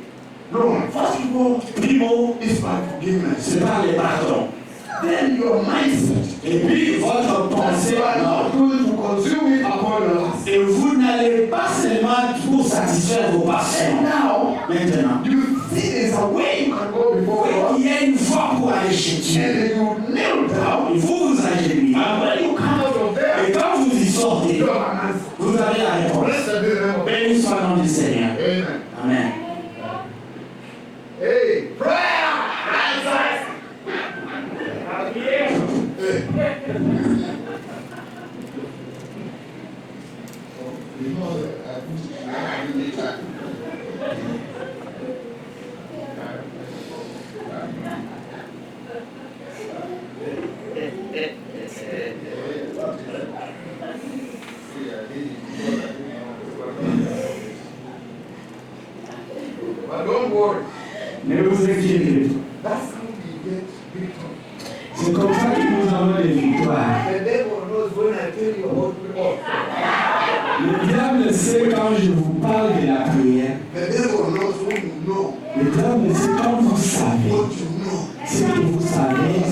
No, first of all, primo is by forgiveness. C'est par les pardons. Then your mindset. Et puis votre pensée. Not going to consume it upon your last. Et vous n'allez pas seulement pour satisfaire vos passions. Now, maintenant, you see there's a way you can go before God. Il y a une voie pour aller chez Dieu. And you kneel down. Vous vous agenouillez. And when you come out of there, et quand vous y sortez, vous avez la réponse. Béni soit le nom du Seigneur. Amen. Amen. Hey, prayer answers. But don't worry. Ne vous inquiétez pas. That's how we get victory. C'est comme ça que nous avons des victoires. The devil knows when I tell you about prayer. Le diable sait quand je vous parle de la prière. The devil knows when you know Le diable sait quand vous savez. what you know. Ce que vous savez,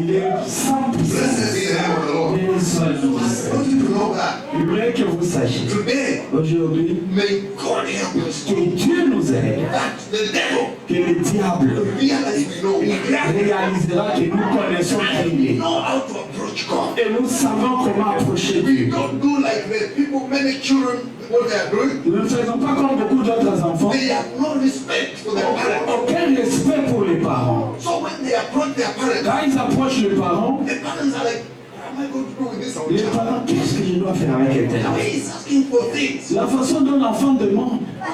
il est 100%. Blessed be the name of the Lord. Béni soit le nom du I Seigneur. want you to know that Je voudrais que vous sachiez. today, Aujourd'hui, may God help us que Dieu nous aide. that the devil Que le diable realize we know we réalisera que nous connaissons qui il est. know how to approach God. Et nous savons comment approcher We Dieu. don't do like the people, many children, what they are doing. Nous ne faisons pas comme beaucoup d'autres enfants. They have no respect for their parents. Aucun respect pour les parents. So when they approach their parents, Quand ils approchent les parents, the parents are like, what am I going to do with this our les child? parents, qu'est-ce que je dois faire avec un tel Now enfant? he is asking for things. La façon dont l'enfant demande, No.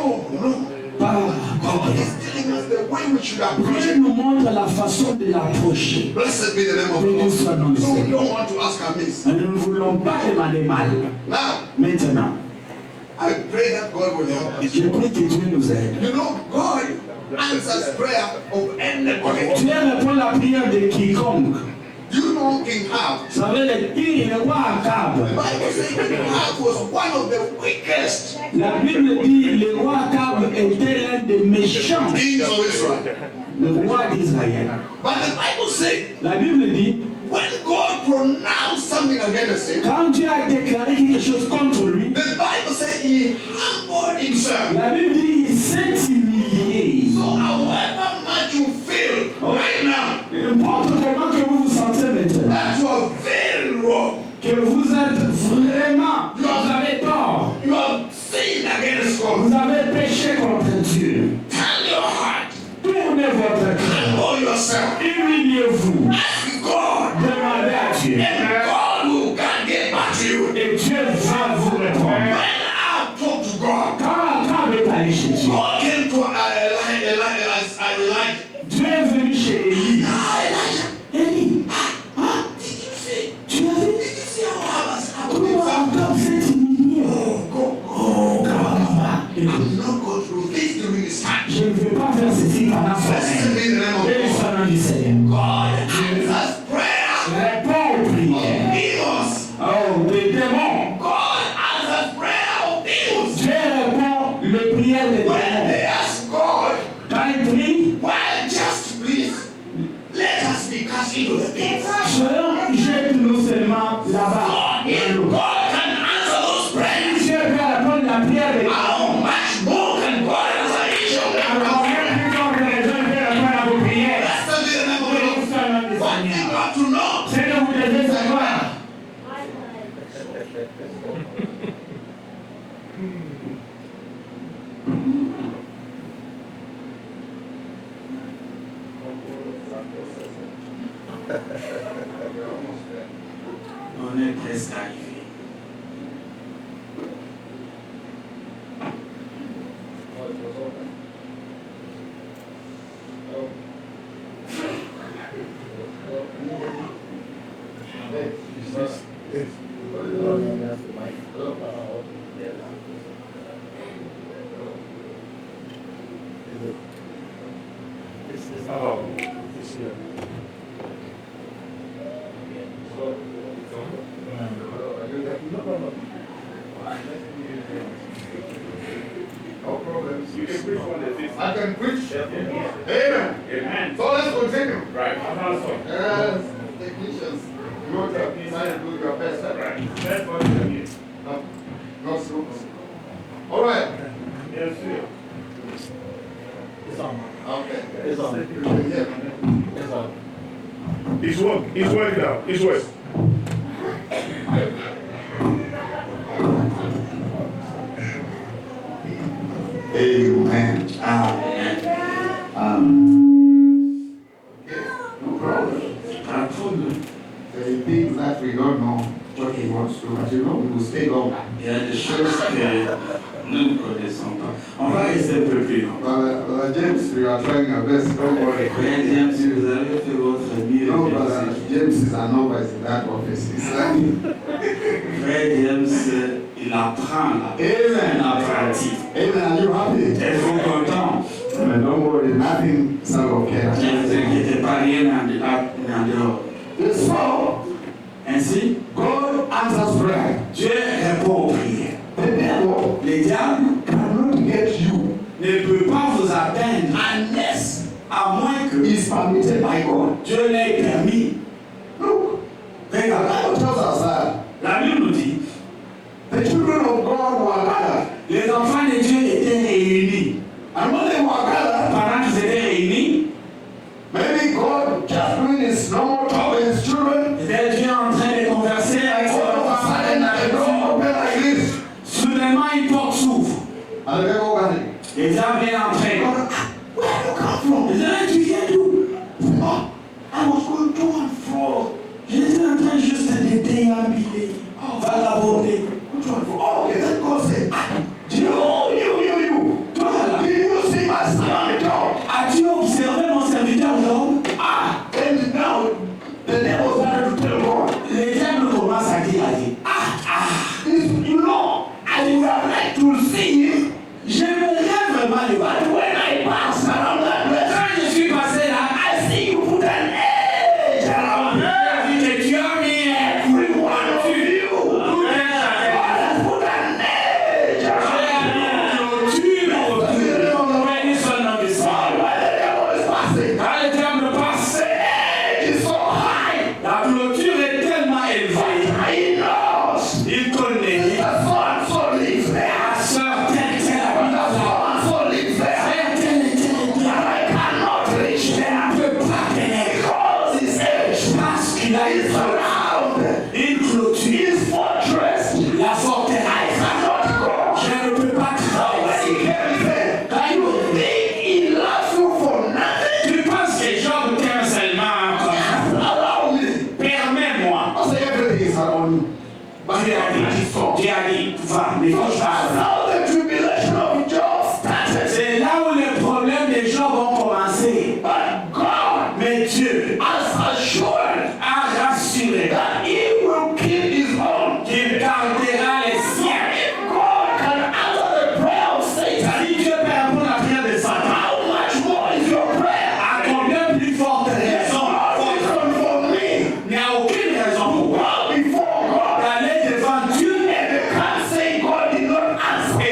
pas God is telling us the way we should approach Dieu it. nous montre la façon de l'approcher. Blessed be the name of the Béni soit le nom Lord. du So we Seigneur. don't want to ask amiss. Nous ne voulons pas demander mal. Now, Maintenant, I pray that God will help us. je prie que Dieu nous aide. You know, God answers prayer of anybody. Dieu répond à la prière de quiconque. You know King Ahab. Vous savez, le roi Akab. The Bible says King Ahab was one of the weakest La Bible dit le roi Akab était l'un des méchants, kings of Israel. le roi d'Israël. But the Bible says La Bible dit, when God pronounced something against him, quand Dieu a déclaré quelque chose contre lui, the Bible says he humbled himself. la Bible dit il s'est humilié. So however much you feel right now N'importe comment que vous vous sentez maintenant, that you are very wrong, que vous êtes vraiment, vous avez tort, you have sinned against God, vous avez péché contre Dieu. tell your heart, Tournez votre cœur, humble yourself, humiliez-vous, ask God, demandez à Dieu, and God will get back to you. et Dieu va vous répondre. When I talk to God, Quand Akab est allé chez Dieu, God came to Elijah. Dieu est venu chez Élie. Elijah, Élie, did you see? tu as vu Did you see how comment Ahab Akab s'est humilié? Oh, Papa, écoute, I'm not go through this during this time. je ne veux pas faire ceci pendant son Blessed règne. be the name of Béni God. soit le nom du Seigneur. God answers prayer. Réponds aux prières. Demons. Oh, des démons. God answers prayer of demons. Dieu répond les prières des When démons. they ask God, Quand il prie, well, just please, let us be cast into the pit. Seigneur, jette-nous seulement là-bas. God, if God can answer those prayers, Dieu peut répondre la prière des démons. how much more can God answer each of Alors, them? même plus qu'on peut répondre à vos prières. Blessed be the name of the Béni Lord. soit le nom du One thing Seigneur. you have to know, C'est que vous devez savoir. On est presque arrivé. No problem. I can preach. Amen. Amen. So let's continue. Right. Yes, technicians. You want to try and do your best. Right. Let's continue. No, no slopes. All right. Yes, sir. Okay. It's on. You can hear me. It's on. It's working out. It's working. Amen. No problem. I told you, There are things that we don't know what he wants to, but you know, we will stay longer. il y a des choses que nous ne connaissons pas. On va rester un peu plus long. Brother James, we are trying our best. Don't worry. Frère James, vous avez fait votre mieux. No, Brother James is an novice in that office. He's learning. Frère James, il apprend là. Amen. Il pratique. Amen. Are you happy? Êtes-vous content? Amen. Don't worry. Nothing is out of care. Ne vous inquiétez pas, rien en dehors. So, Ainsi, God answers prayer. Dieu répond aux prières. The devil Les diables cannot get you ne peut pas vous atteindre unless à moins que it's permitted by God. Dieu l'ait permis. Look, the Regarde, Bible tells us that la Bible nous dit, the children of God were gathered. les enfants de Dieu étaient réunis. And when they were gathered, Pendant qu'ils étaient réunis, maybe God just doing his normal talk with his children. était Dieu en train de converser avec ses All of a enfants. sudden, the door opened like this. Soudainement, une porte s'ouvre. And the devil got it. Les diables viennent entrer. God, where do you come from? Ils disent, tu viens d'où? Oh, I was going to and fro. J'étais en train juste de déambuler, vagabonder. Which one? Oh, okay, then God said, you. Toi là, Did you see my son Job? as-tu observé mon serviteur Job? And now the devil started to tell God, Les diables commencent à dire, you know, I would have liked to see him, j'aimerais vraiment le voir. but when I pass around that place, Quand je suis passé là, I see you put an edge around j'ai vu que tu as mis every one of you. tout un chacun. God has put an edge around J'ai mis une clôture autour. Béni soit le nom du Seigneur. when the devil is passing. Quand le diable passe, The edge is so high. la clôture est tellement élevée. He knows Il connaît. that so and so lives there. La sœur telle qu'elle habite That so là. and so lives there. Frère tel et tel And I cannot reach ne there peut pas pénétrer. because his edge Parce qu'il a is around une clôture. his fortress. La forteresse. I cannot go. Je ne peux pas So when he traverser. came, he said, "Can you think he loves you for nothing? Tu penses que Job t'aime seulement comme ça? Allow me." Permets-moi. I say everything is around you. But Dieu a dit, Dieu a dit, va, mais faut que je fasse. now the tribulation of Job started. C'est là où les problèmes de Job ont commencé. But God Mais Dieu has assured a rassuré that he will keep his own. qu'il gardera les siens. If God can answer the prayer of Satan, Si Dieu peut répondre à la prière de Satan, how much more is your prayer? à combien plus forte raison No reason for me il n'y a aucune raison pour moi bow before God d'aller devant Dieu and you can't say God did not answer.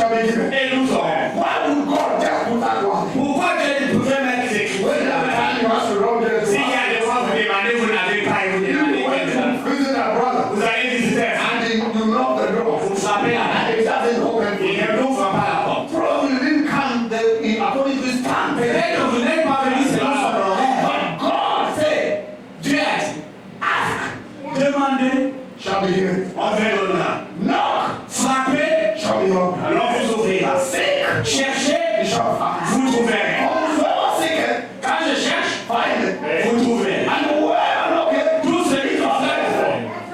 shall be given. Et nous aurons. Why would God just put that one? Pourquoi Dieu pouvait mettre ces critères When every time you ask the Lord, there's S'il y a des fois vous demandez, vous n'avez pas, et vous demandez quelqu'un. visit a brother Vous allez visiter un and you knock the door vous frappez la and it doesn't open for et you. ne n'ouvre pas la porte. Probably didn't come according to his plan. Peut-être que vous n'êtes pas venu selon son horaire. But God said, Dieu a dit, ask, demandez, shall be given. on vous donnera. Knock, Frappez, shall be opened. alors vous ouvrira. Seek, Cherchez, you shall find. vous trouverez. Whosoever seeketh, Quand je cherche, find it. vous trouverez. And whoever knocketh, Tout celui qui fait,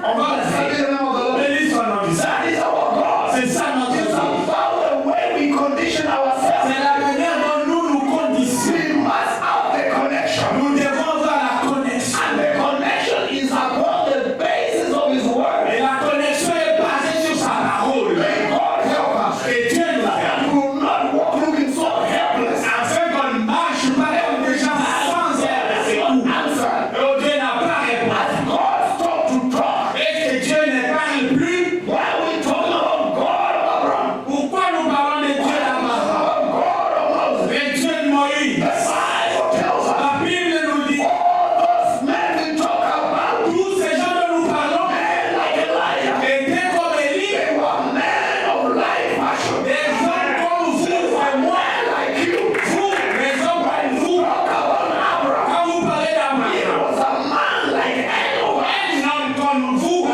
on va le blessed faire. be the name of the Lord. Bénis son nom du Seigneur. That is our God. C'est ça notre It's Dieu. about the way we condition ourselves. C'est la manière dont nous nous conditionnons. We must have the connection. Nous devons avoir la connexion. And the connection is upon the basis of His word. Et la connexion est basée sur sa parole. May God help us. Et Dieu nous aide. And we will not walk looking so helpless. Afin qu'on ne marche pas comme des gens sans aide. C'est tout. Answer. Et Dieu n'a pas répondu. As God stopped to talk, Et que Dieu ne parle plus. why are we talking about God of Abraham? Pourquoi nous parlons de Dieu d'Abraham? About God of Moses? Et Dieu de Moïse. The Bible tells us La Bible nous dit, all those men we talk about, tous ces gens dont nous parlons men like Elijah, étaient comme Élie, they were men of life passion. des hommes comme vous et moi. Men like you. Vous, les hommes comme vous. Talk about Abraham. Quand vous parlez He d'Abraham, was a man like Enoch. un homme comme vous,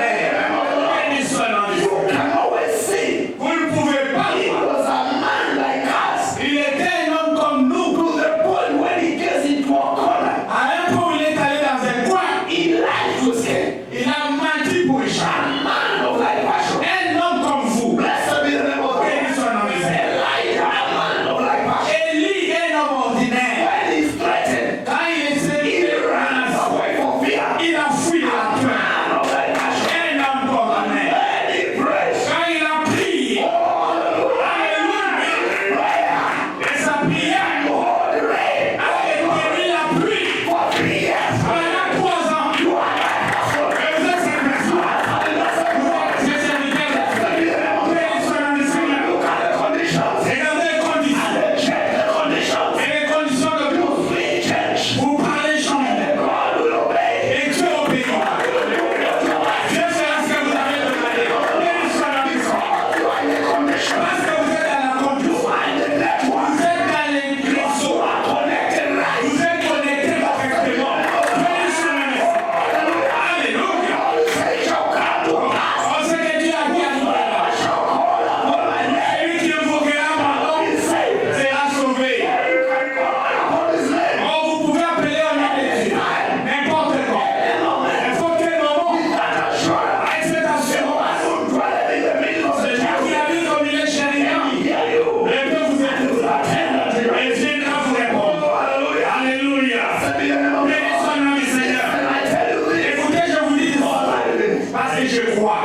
béni soit le nom du You Seigneur. can always see. Vous ne pouvez pas He voir. was a man like us. Il était un homme comme nous. To the point when he gets into a corner, À un point où il est allé dans un coin, he lied to say, il a menti pour échapper. a man of life passion. Un homme comme vous, Blessed be the name of the Lord. béni soit le nom du Seigneur. Elijah, a man of life passion. Élie, un homme ordinaire. When he's threatened, Quand il est he runs away for fear. il a fui de la peur. Man of life passion. Un homme ordinaire. When he prays, Quand il a prié, hallelujah, prayer, et sa prière hold the rain a éteint la pluie for 3 years. pendant 3 ans. You are like passion. Et vous êtes cette personne. Vous êtes ces serviteurs. Béni soit le nom du Seigneur. Look at the conditions. Regardez les conditions. Check the conditions. Et les conditions de You speak change. vous parlez changer. God will obey. Et Dieu obéira. Dieu fera ce que vous avez demandé. Béni soit le nom du Seigneur. You are in the condition. Parce que vous êtes dans la condition. You are in the network. Vous êtes dans les You réseaux. are connected right. Vous êtes connectés correctement. Béni soit le nom du Seigneur. Alléluia. All you say shall come to pass. On sait que Dieu a dit à nous. I shall call upon my name. Celui qui invoquera mon nom He said, sera sauvé. you can call upon his name. Oh, vous pouvez appeler au nom de Dieu. N'importe quand. N'importe quel moment. That assurance. Avec cette assurance. I will dwell in the middle of the Celui church. qui habite au milieu de Chéria, Hear you. et peut vous écouter. Et viendra vous répondre. Hallelujah. Alléluia. Blessed be the name of the Béni Lord. soit le nom du Seigneur. And I tell you this. Écoutez, je vous dis All cela. I believe. Parce que je crois.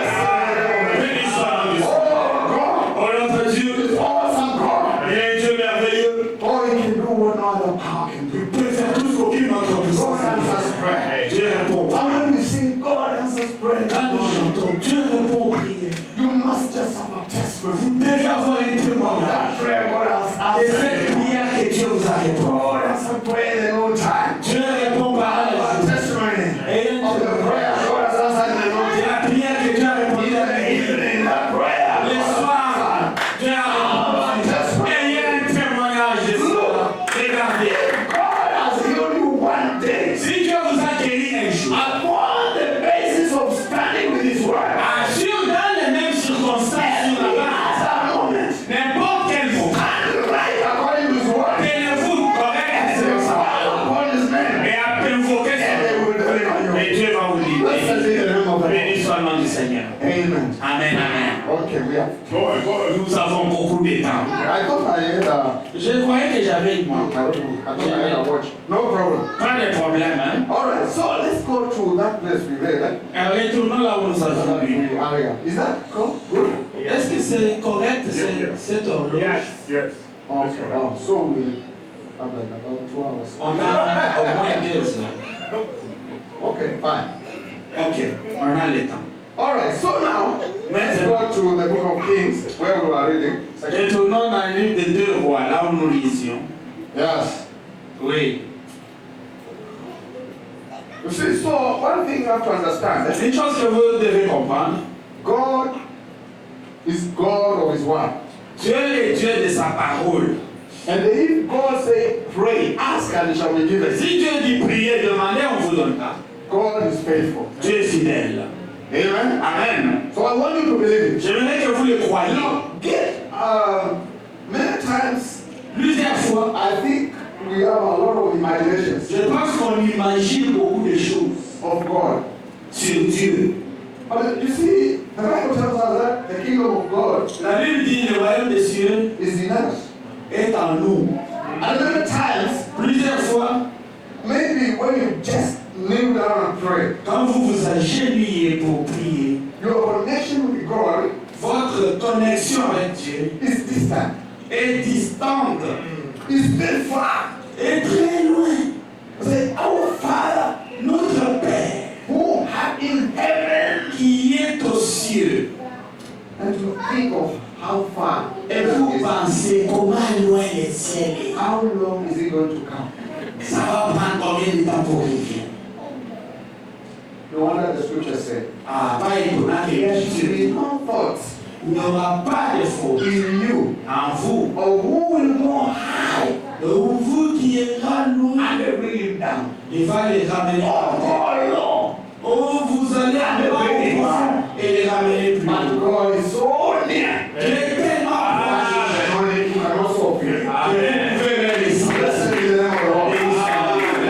Béni soit le nom du Seigneur. Oh God. Oh notre Dieu. Awesome God. Il est un Dieu merveilleux. Oh, he can do what no other power can do. Il peut faire tout ce qu'aucune autre puissance God ne answers peut. prayer. Dieu répond. And when we sing God answers prayer, Quand nous chantons, Dieu répond aux prières. you must just have a testimony. Vous devez avoir un témoignage. That prayer God has Et answered. cette prière que Dieu vous a répondu. God answered prayer in the old time. Dieu répond par A la testimony Et of the prayer God has answered in the old c'est time. la prière que Dieu a répondu. In the evening, that prayer. Le soir, Dieu a répondu. Et il y a un témoignage de cela. Regardez. God has healed you one day. Si Dieu vous a guéri un jour, Upon the basis of standing with His word. assure dans les mêmes circonstances sur la base, At that moment, n'importe quel mot, and right according to His word. tenez-vous correct Say, sur ça. call upon His name. Et après invoquez And they son will deliver nom. Et you. Dieu va vous Blessed libérer. be the name of the Lord. Béni soit le nom du Seigneur. Amen. Amen, amen. Okay, we have. Nous avons beaucoup de temps. I thought I had Je croyais que j'avais une I thought I had a watch. No problem. Pas de problème, hein? All right, so let's go to that place we read. Retournons là où nous avons vu. Area. Is that cool? Good. Est-ce que c'est correct, cette horloge? Yes. Okay. Oh, so we have like about 2 hours. On a au moins 2 heures. Okay, fine. Ok, on a le temps. All right, so now, let's go to the book of Kings, where we were reading. Retournons dans le livre des 2 rois, là où nous lisions. Yes. Oui. You see, so one thing you have to understand, Une chose que vous devez comprendre, God is God of his word. Dieu est Dieu de sa parole. And if God say, pray, ask and it shall be given. Si Dieu dit prier, demandez, on vous donnera. God is faithful. Dieu est fidèle. Amen. Amen. So I want you to believe it. J'aimerais que vous le croyiez. Get many times Plusieurs fois, I think we have a lot of imaginations je pense qu'on imagine beaucoup de choses of God. sur Dieu. But you see, the Bible tells us that the kingdom of God La Bible dit le royaume des cieux is in us. est en nous. And many times, Plusieurs fois, maybe when you just kneel down and pray, quand vous vous agenouillez pour prier, your connection with God votre connexion avec Dieu is distant. est distante, It's very far. est très loin. C'est Our Father, notre Père, Who art in heaven? qui est aux cieux. And to think of how far Et heaven vous is. pensez comment loin le ciel est. How long is it going to come? Ça va prendre combien de temps pour revenir? No wonder the scripture said, Ah, pas étonnant que there Jésus should be dit, no thoughts il n'y aura pas de faute in you en vous. of who will go high Vous qui ira loin, and bring him down. il va les ramener en terre. Oh Lord, Oh, vous allez aller au bas et les ramener plus but haut. God is so near. Dieu est tellement proche Only you can also feel. que vous pouvez même les sentir. Blessed be the name of the Lord.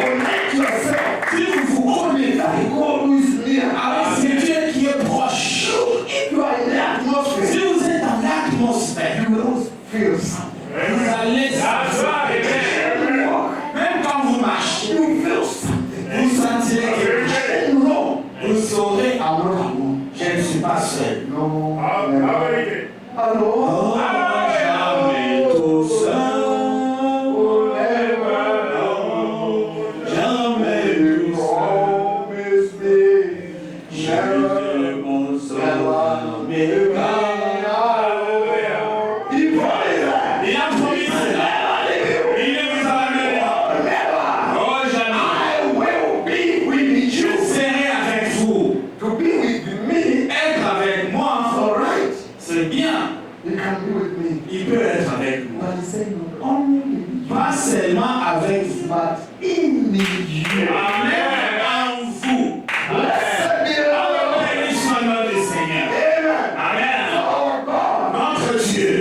Connect yourself Si vous vous connectez with God who is near. avec ce Dieu qui est proche, If you are in the si atmosphere, vous êtes dans l'atmosphère, you will feel something. vous allez sentir. Même quand vous marchez, You feel something. vous sentirez quelque chose. And no, Vous saurez, I'm not alone. je ne suis pas seul. No, never. Hello. Oh, jamais tout seul. Jamais tout seul. Jésus, mon sauveur, m'écarte. Il a promis cela. Il ne vous abandonnera. Oh, jamais. Je serai avec vous. Être avec moi, c'est bien. Il peut être avec moi. Pas seulement avec vous. Amen. En vous. Béni soit le nom du Seigneur. Amen. Notre Dieu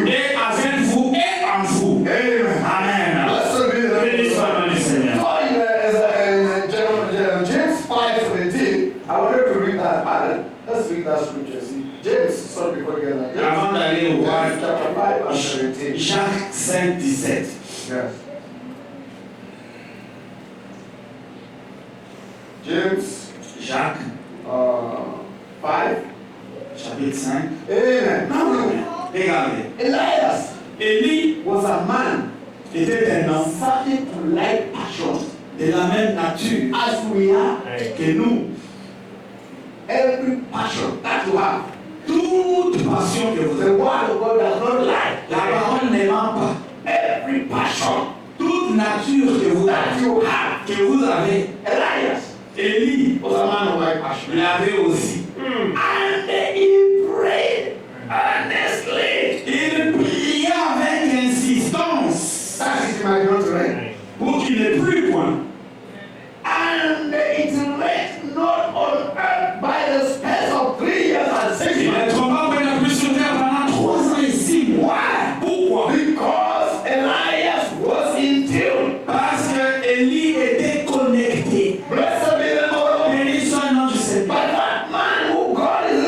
est avec vous et en vous. Amen. Béni soit le nom du Seigneur. James 5:17. I wanted to read that. Let's read that scripture. See, James, sorry, before we get that. James, Avant d'aller au roi, chapter 5 and 17. Jacques 5, 17. Yes. James Jacques, 5. chapitre 5. Amen. Now, Regardez. Elias Élie was a man était un homme subject to like passions de la même nature as we are. que nous. Every passion that you have, Toute passion que vous the avez. word of God does not lie. La parole ne ment pas. Every passion Toute nature que vous that avez, you have, avez, Elias Élie was a man of like passion. l'avait aussi. And he prayed earnestly. Il pria avec insistance That is my doctrine. pour qu'il n'ait plus point. And it rained not on earth by the space of 3 years and 6 Il ne months. tomba pas la pluie sur terre pendant 3 ans et 6 mois. Pourquoi? Because Elias was in tune. Parce que Élie était connecté. Blessed be the Lord. Béni soit le nom du Seigneur. But that man who God is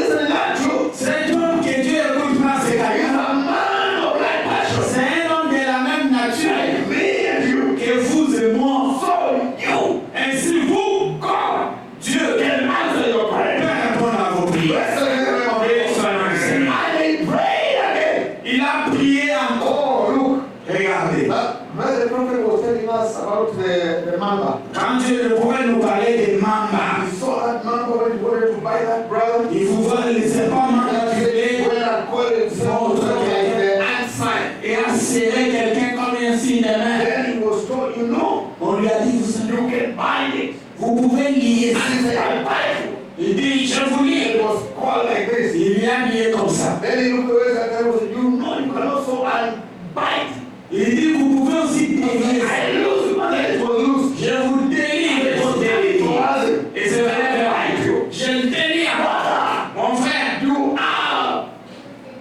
serré quelqu'un comme un signe de main. Then he was told, you know, On lui a dit, vous savez, you can bind it. vous pouvez lier ça. And he said, I bind you. Il dit, je vous lie. It was called like this. Il lui a lié comme ça. Then he looked away and said, you know, you can also unbind. Il dit, vous pouvez aussi délier ça. I loose it, and it was loose. Je vous délivre. It was délié. loose. Et c'est vrai, je le délivre. Mon frère, You are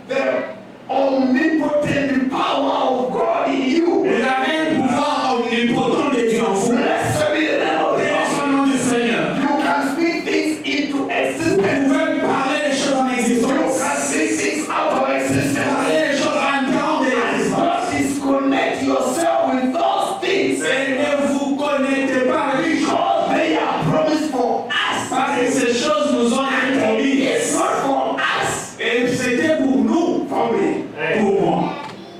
the omnipotent power of God in you. vous avez un pouvoir omnipotent de Dieu en vous. Blessed be the name of the Et Lord. son nom du Seigneur. You can speak things into Vous existence. pouvez parler des choses en You existence. can speak things out of existence. Parler des choses en dehors de l'existence. Don't disconnect yourself with those things Et ne vous connectez pas avec because they are promised for us. parce que ces choses nous ont été promises. It's not for us. Et c'était pour nous, For me. pour moi.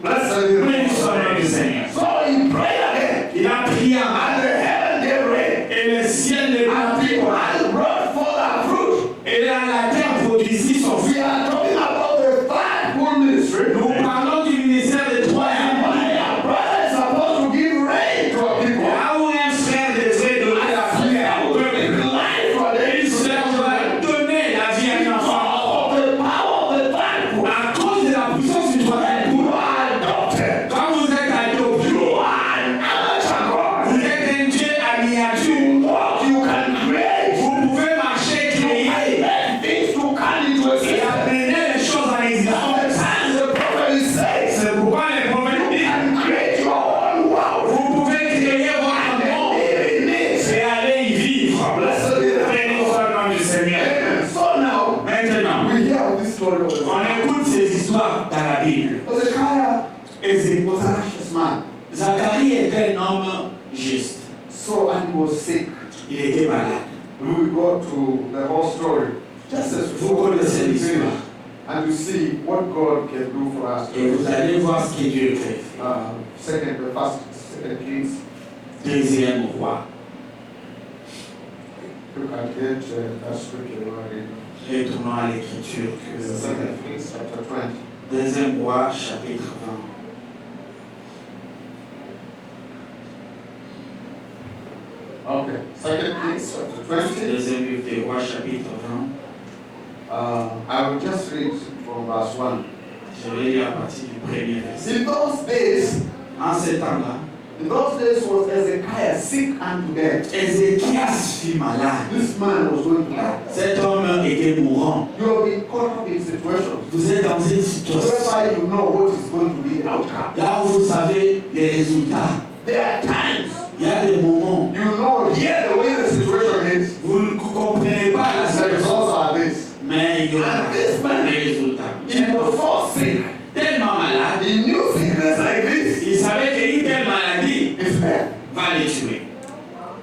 Blessed be the Béni name soit of le nom the du Lord. Seigneur. So he prayed again. Il a prié And the heaven gave rain. et le ciel ne And l'a people pas. had brought forth their fruit. Et la terre produisit son fruit. We are talking about the fivefold ministry. Nous parlons du ministère de troisième My année. brother is supposed to give rain to our people. Là où un frère devrait donner la pluie à un peuple, Life for the une sœur doit donner la vie à un enfant. of the power of the fivefold. À cause de la puissance du troisième You coup, are adopted. quand vous êtes adopté, You are an amateur God. vous êtes un Dieu à miniature. You walk, you can create. Vous pouvez marcher, créer Let things to come into et existence. amener les choses en existence. Sometimes the prophet is saying, C'est pourquoi les prophètes you disent, can create your own world. vous pouvez créer votre And monde live in it. et aller y vivre. Blessed be the Béni name of soit le nom du Seigneur. Amen. So now, Maintenant, we hear this story of the on écoute ces histoires dans la Bible. Hezekiah Et was a righteous man. Zacharie était un homme juste. So, and he was sick. Il était malade. We will go to the whole story. Just as Vous connaissez l'histoire. and you see what God can do for us. Et vous allez voir ce que Dieu fait. Second Kings, Deuxième roi. you can get that scripture already. Retournons à l'écriture. Second Kings chapter 20. Deuxième roi, chapitre 20. Okay. Second Kings chapter 20. Deuxième livre des rois, chapitre 20. I will just read from verse 1. Je vais lire à partir du premier verset. In those days, En ce temps-là, was Hezekiah sick unto death. Ézéchias fut malade. This man was going to die. Cet homme était mourant. You have been caught up in situations Vous êtes dans une situation whereby you know what is going to be the outcome. là où vous savez les résultats. There are times Il y a des moments you know here the way the situation is. vous ne comprenez pas la The situation, results are this. mais il y aura And this man, des résultats. he was so sick. Tellement malade, He knew sickness like this il savait qu'une telle maladie is bad. va les tuer.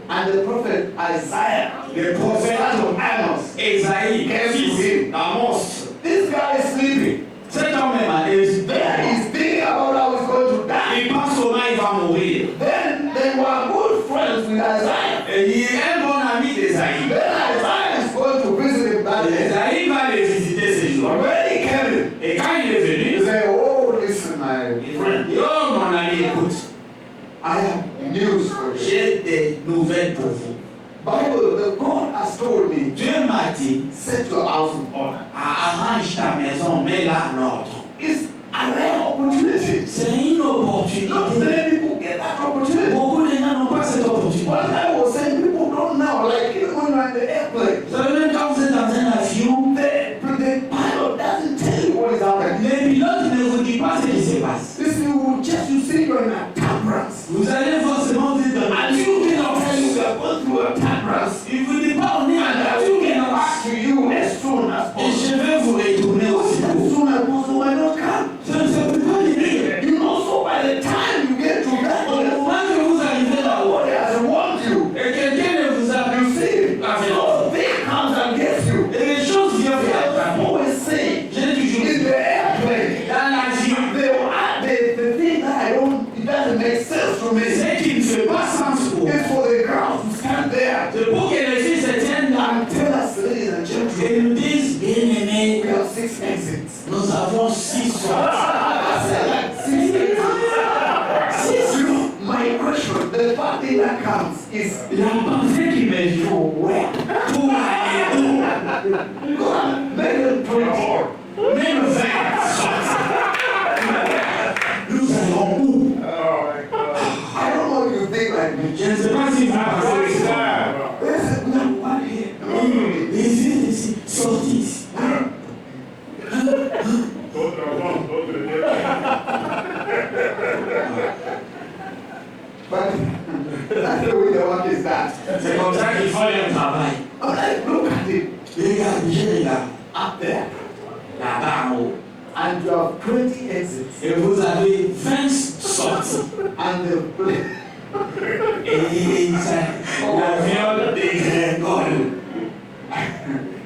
And the prophet Isaiah, Le prophète son of Amos, Esaïe, Came to fils him. d'Amos, this guy is sleeping. cet homme est malade. Then he's thinking about how he's going to die. Il pense comment il va mourir. Then they were good friends with Isaiah. Et il est un bon ami d'Esaïe. Then Isaiah is going to visit him that day. Esaïe va les visiter ces jours. When he came in, Et quand il est he venu, said, oh, listen, my il friend, dit, oh mon ami, écoute, I have news for you. j'ai des nouvelles pour vous. Bible, the God has told me, Dieu m'a dit, set your house in order. arrange ta maison, mets-la en ordre. It's a rare opportunity. C'est une Not opportunité. many people get that opportunity. Beaucoup de gens n'ont pas cette opportunité. What I was saying, people don't know, like even when you're in the airplane, Vous savez, même quand vous êtes dans un avion, the pilot doesn't tell you what is happening. les pilotes ne vous disent pas ce qui se passe. This you see you're in a tabrance. Vous allez forcément dire dans And you cannot tell you we are going through a tabrance. il vous dit pas, on est And en I will get avion. back to you as soon as Et possible. je vais vous retourner As aussitôt. soon as possible, why not come? Je ne sais plus pas dire. You know, so by the time you get to that Au place, moment que vous arrivez là-haut, nobody has warned you. et quelqu'un ne vous a You see, so thing comes and gets you. et les choses viennent faire I always say, j'ai toujours in dit, the airplane, dans l'avion, the thing that it doesn't make sense to me. ce qui ne fait pas sens pour It's for the crowd to stand there c'est pour que les filles se tiennent là and tell us, ladies and gentlemen, et nous disent, bien aimé, we have 6 exits. nous avons 6 sorties. I said, like 6 exits. thing that counts is La pensée qui me vient, where. pour aller où? God, make it 20. Même 20 sorties. Nous allons où? I don't know if you think like me. Je ne sais pas si vous pensez ça. Listen, we have one here. Ici, sortis ici. But that's the way the work is done. C'est comme ça qu'il faut le travail. I'm like, look at it Regarde, je regarde. up there. Là-bas en haut. And you have 20 exits. Et vous avez 20 sorties. And the place. Et l'avion dégringole.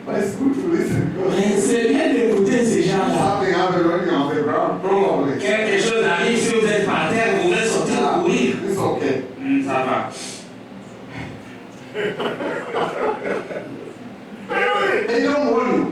But it's good to listen because Mais c'est bien d'écouter ces gens-là. something happened when you're on the ground, probably. Quelque chose arrive si vous êtes par terre, vous voulez sortir courir. It's okay. Ça va. They don't warn you.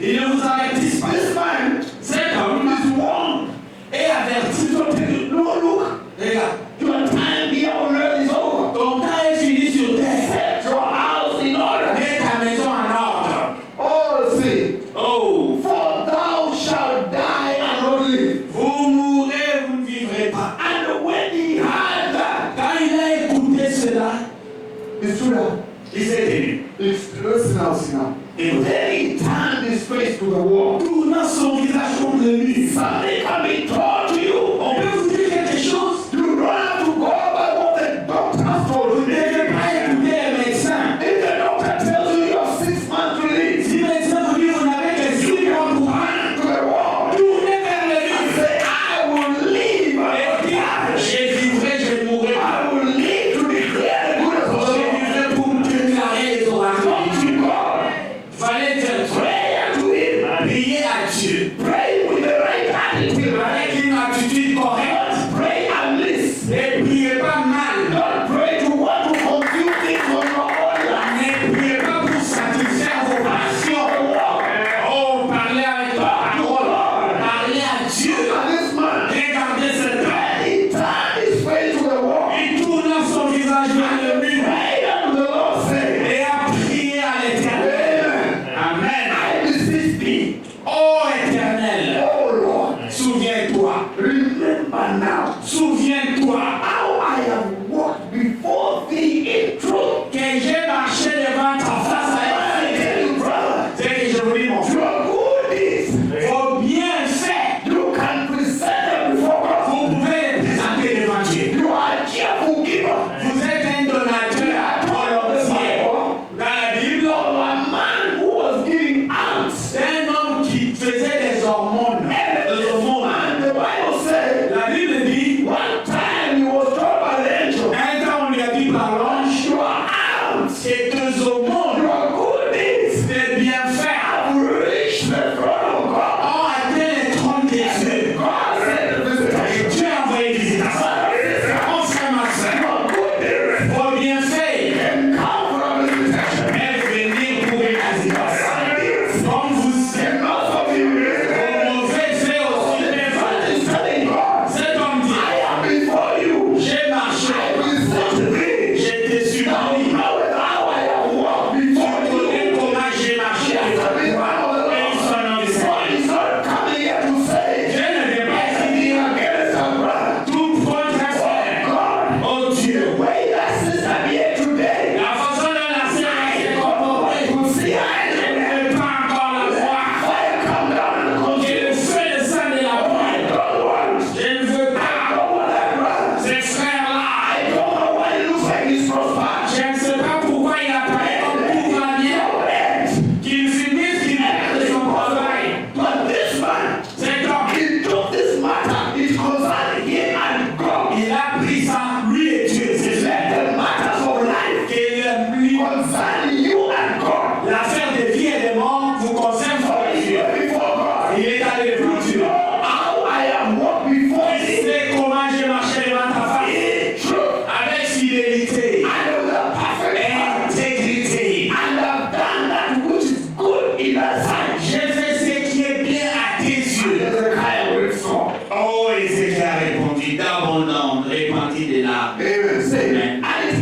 Ils ne vous avertissent pas. This man Cet homme is warned. est averti. No, look. Regarde, Your time here on earth is over. ton temps est fini sur terre. Set your house in order. Mets ta maison en ordre. Oh, see. Oh, For thou shalt die and not live. vous mourrez, vous ne vivrez pas. And when he heard that, Quand il a écouté cela, he stood up. il s'est tenu. Listen now, see now. Et Then he turned his face to the wall. tournant son visage contre lui. Something can be taught to you. On peut vous dire quelque chose. You don't have to go by what the doctor told Vous you. ne devez pas écouter les médecins. If the doctor tells you you have 6 months to live, Si le médecin vous dit vous n'avez que 6 mois pour vivre, run to the wall. tournez vers le And lit. say, I will live Et and dites, die. je vivrai, je ne mourrai pas. I will live to declare the goodness of the Je Lord. vivrai pour déclarer les oracles Talk de Dieu. to God. Fallait dire, Pray to Him. priez à Dieu. Pray with the right attitude. Avec une attitude correcte. Don't pray amiss. Ne priez pas mal. Don't pray to want to confuse things on your own life. Ne priez pas pour satisfaire vos passions. Oh, parlez avec la parole. Parlez à Dieu. And this man, Regardez cet homme. when he turned his face to the wall, Il tourna son visage vers le mur prayed unto the Lord, saying, et a prié à l'Éternel. Amen. Amen. I beseech thee, Ô Éternel, O Lord, souviens-toi. remember now Souviens-toi how I have walked before thee in truth. que j'ai marché devant ta face I avec tell you, brother, c'est que je vous dis, mon frère, your good deeds, vos bienfaits, you can present them before God. vous pouvez les présenter devant Dieu. You are a cheerful giver. Vous êtes un donateur volontiers. Dans la Bible, A man who was giving alms. c'est un homme qui faisait des hormones. Des hormones. And the Bible said, La Bible dit, one time he was told by the angel, un temps on lui a dit par l'ange, your alms, c'est deux hormones, your good deeds, des bienfaits, have reached the throne of God. ont atteint les trônes des cieux. God said the visitation. Dieu a envoyé visitation. Mon frère, ma soeur, Your good deeds vos bienfaits, can come from the visitation. est venir pour une visitation. And this Comme vous êtes, cannot of you. vos mauvais faits aussi, mes God frères. is telling God, Cet homme dit, I am before you. j'ai marché, I will set thee. j'étais Now suivi. know how I have walked before Tu you. connais comment j'ai marché devant toi. Et ils sont en God is not coming here to say, Je ne vais pas anything dire against our brother. tout contre un frère. God, Oh Dieu, the way that sister here today, la façon dont la sœur s'est comportée, you see her je in ne peux pas encore la voir. fire come down and consume. Que le feu descende de la I pointe. don't want. Je ne veux I pas don't want that brother. ces frères-là. I don't know why it looks like he's prospered. Je ne sais pas pourquoi il apparaît comme tout va bien. Qu'il finisse, qu'il mette son travail. But this man, Cet homme, he took this matter, it concerns him and God. il a pris ça, lui et Dieu. C'est Let the matters of life qu'il concern you and God. l'affaire des vies et des morts vous concerne For sur les he yeux. went before God. Il est allé devant Dieu. How I am walked before Il thee sait comment j'ai marché devant ta face. in truth Avec fidélité, and with a perfect heart, intégrité. and have done that which is good in thy sight. J'ai fait ce qui est bien à tes yeux. Hezekiah will fall. Oh, Ézéchiel a répondu d'abondance, répandit des larmes. Amen. Say, and it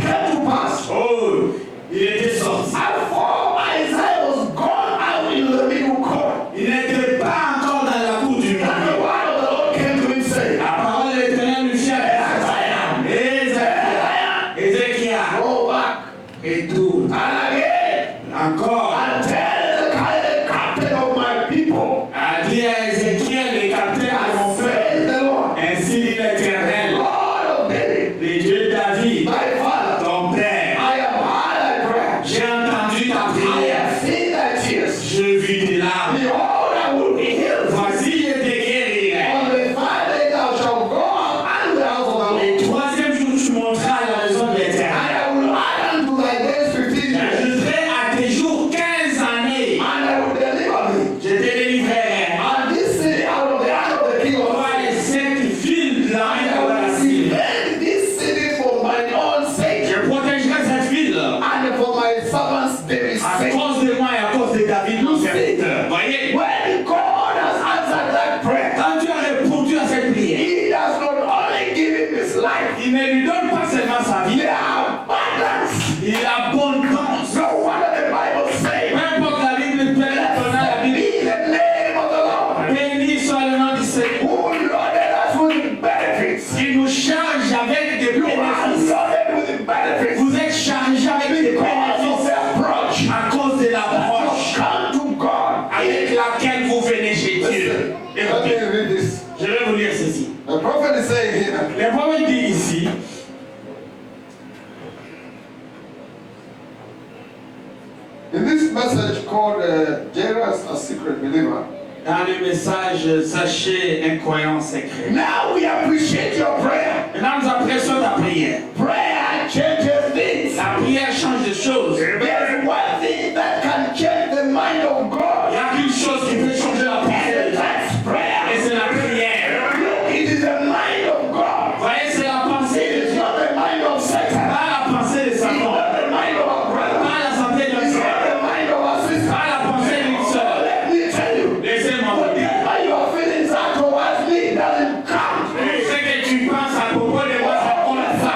called Jairus a secret believer. Dans le message, sachez un croyant secret. Now we appreciate your prayer. Maintenant, nous apprécions ta prière. Prayer changes things. La prière change des choses. There's one thing that can change the mind of Il n'y God. a qu'une chose qui peut changer la pensée de And Dieu. that's prayer. Et c'est la prière. Look, it is the mind of God. Voyez, c'est la pensée de It is Dieu. not the mind of Satan. Pas la pensée de It's Satan. not the mind of our brother. Pas la santé d'un It's frère. not the mind of our sister. Pas la pensée d'une sœur. Let me tell you, Laissez-moi vous dire. whatever your feelings are towards me doesn't count. Ce que tu penses à propos de moi, ça compte pas.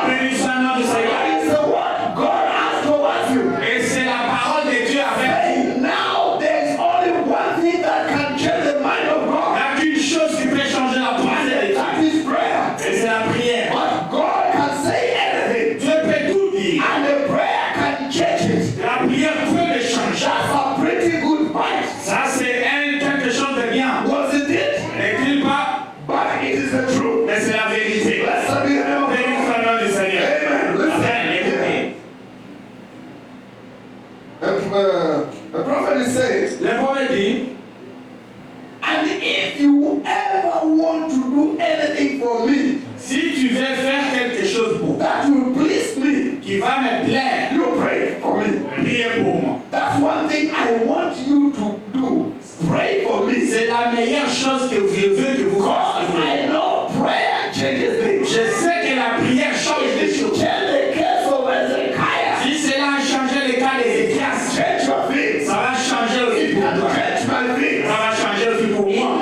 Béni soit le nom du Seigneur. That is the word God has towards you. Et c'est la parole de Dieu avec vous. Hey, now there's only one thing that can change the mind of Il God. n'y a qu'une chose qui peut changer la pensée de Dieu. That is prayer. Et c'est la prière. But God can say anything. Dieu peut tout dire. And the prayer can change it. La prière peut le changer. That's a pretty good point. Ça, c'est quelque chose de bien. Was it it? N'est-il pas? But it is the truth. Mais c'est la vérité. Blessed be the name of Béni God. soit le nom du Seigneur. Amen. Amen. Listen. Écoutez. The prophet is saying, Le prophète dit, And if you ever want to do anything for me si tu veux faire quelque chose pour moi, that will please me, qui va me plaire, you pray for me. priez pour moi. That's one thing I want you to do. Pray for me. C'est la meilleure chose que je veux que vous Because fassiez. I know prayer changes things. Je sais que la prière change If les you choses. change the case of Hezekiah, Si cela a changé le cas d'Ézéchias, change your things. ça va changer aussi It pour can toi. change my things. Ça va changer aussi pour moi.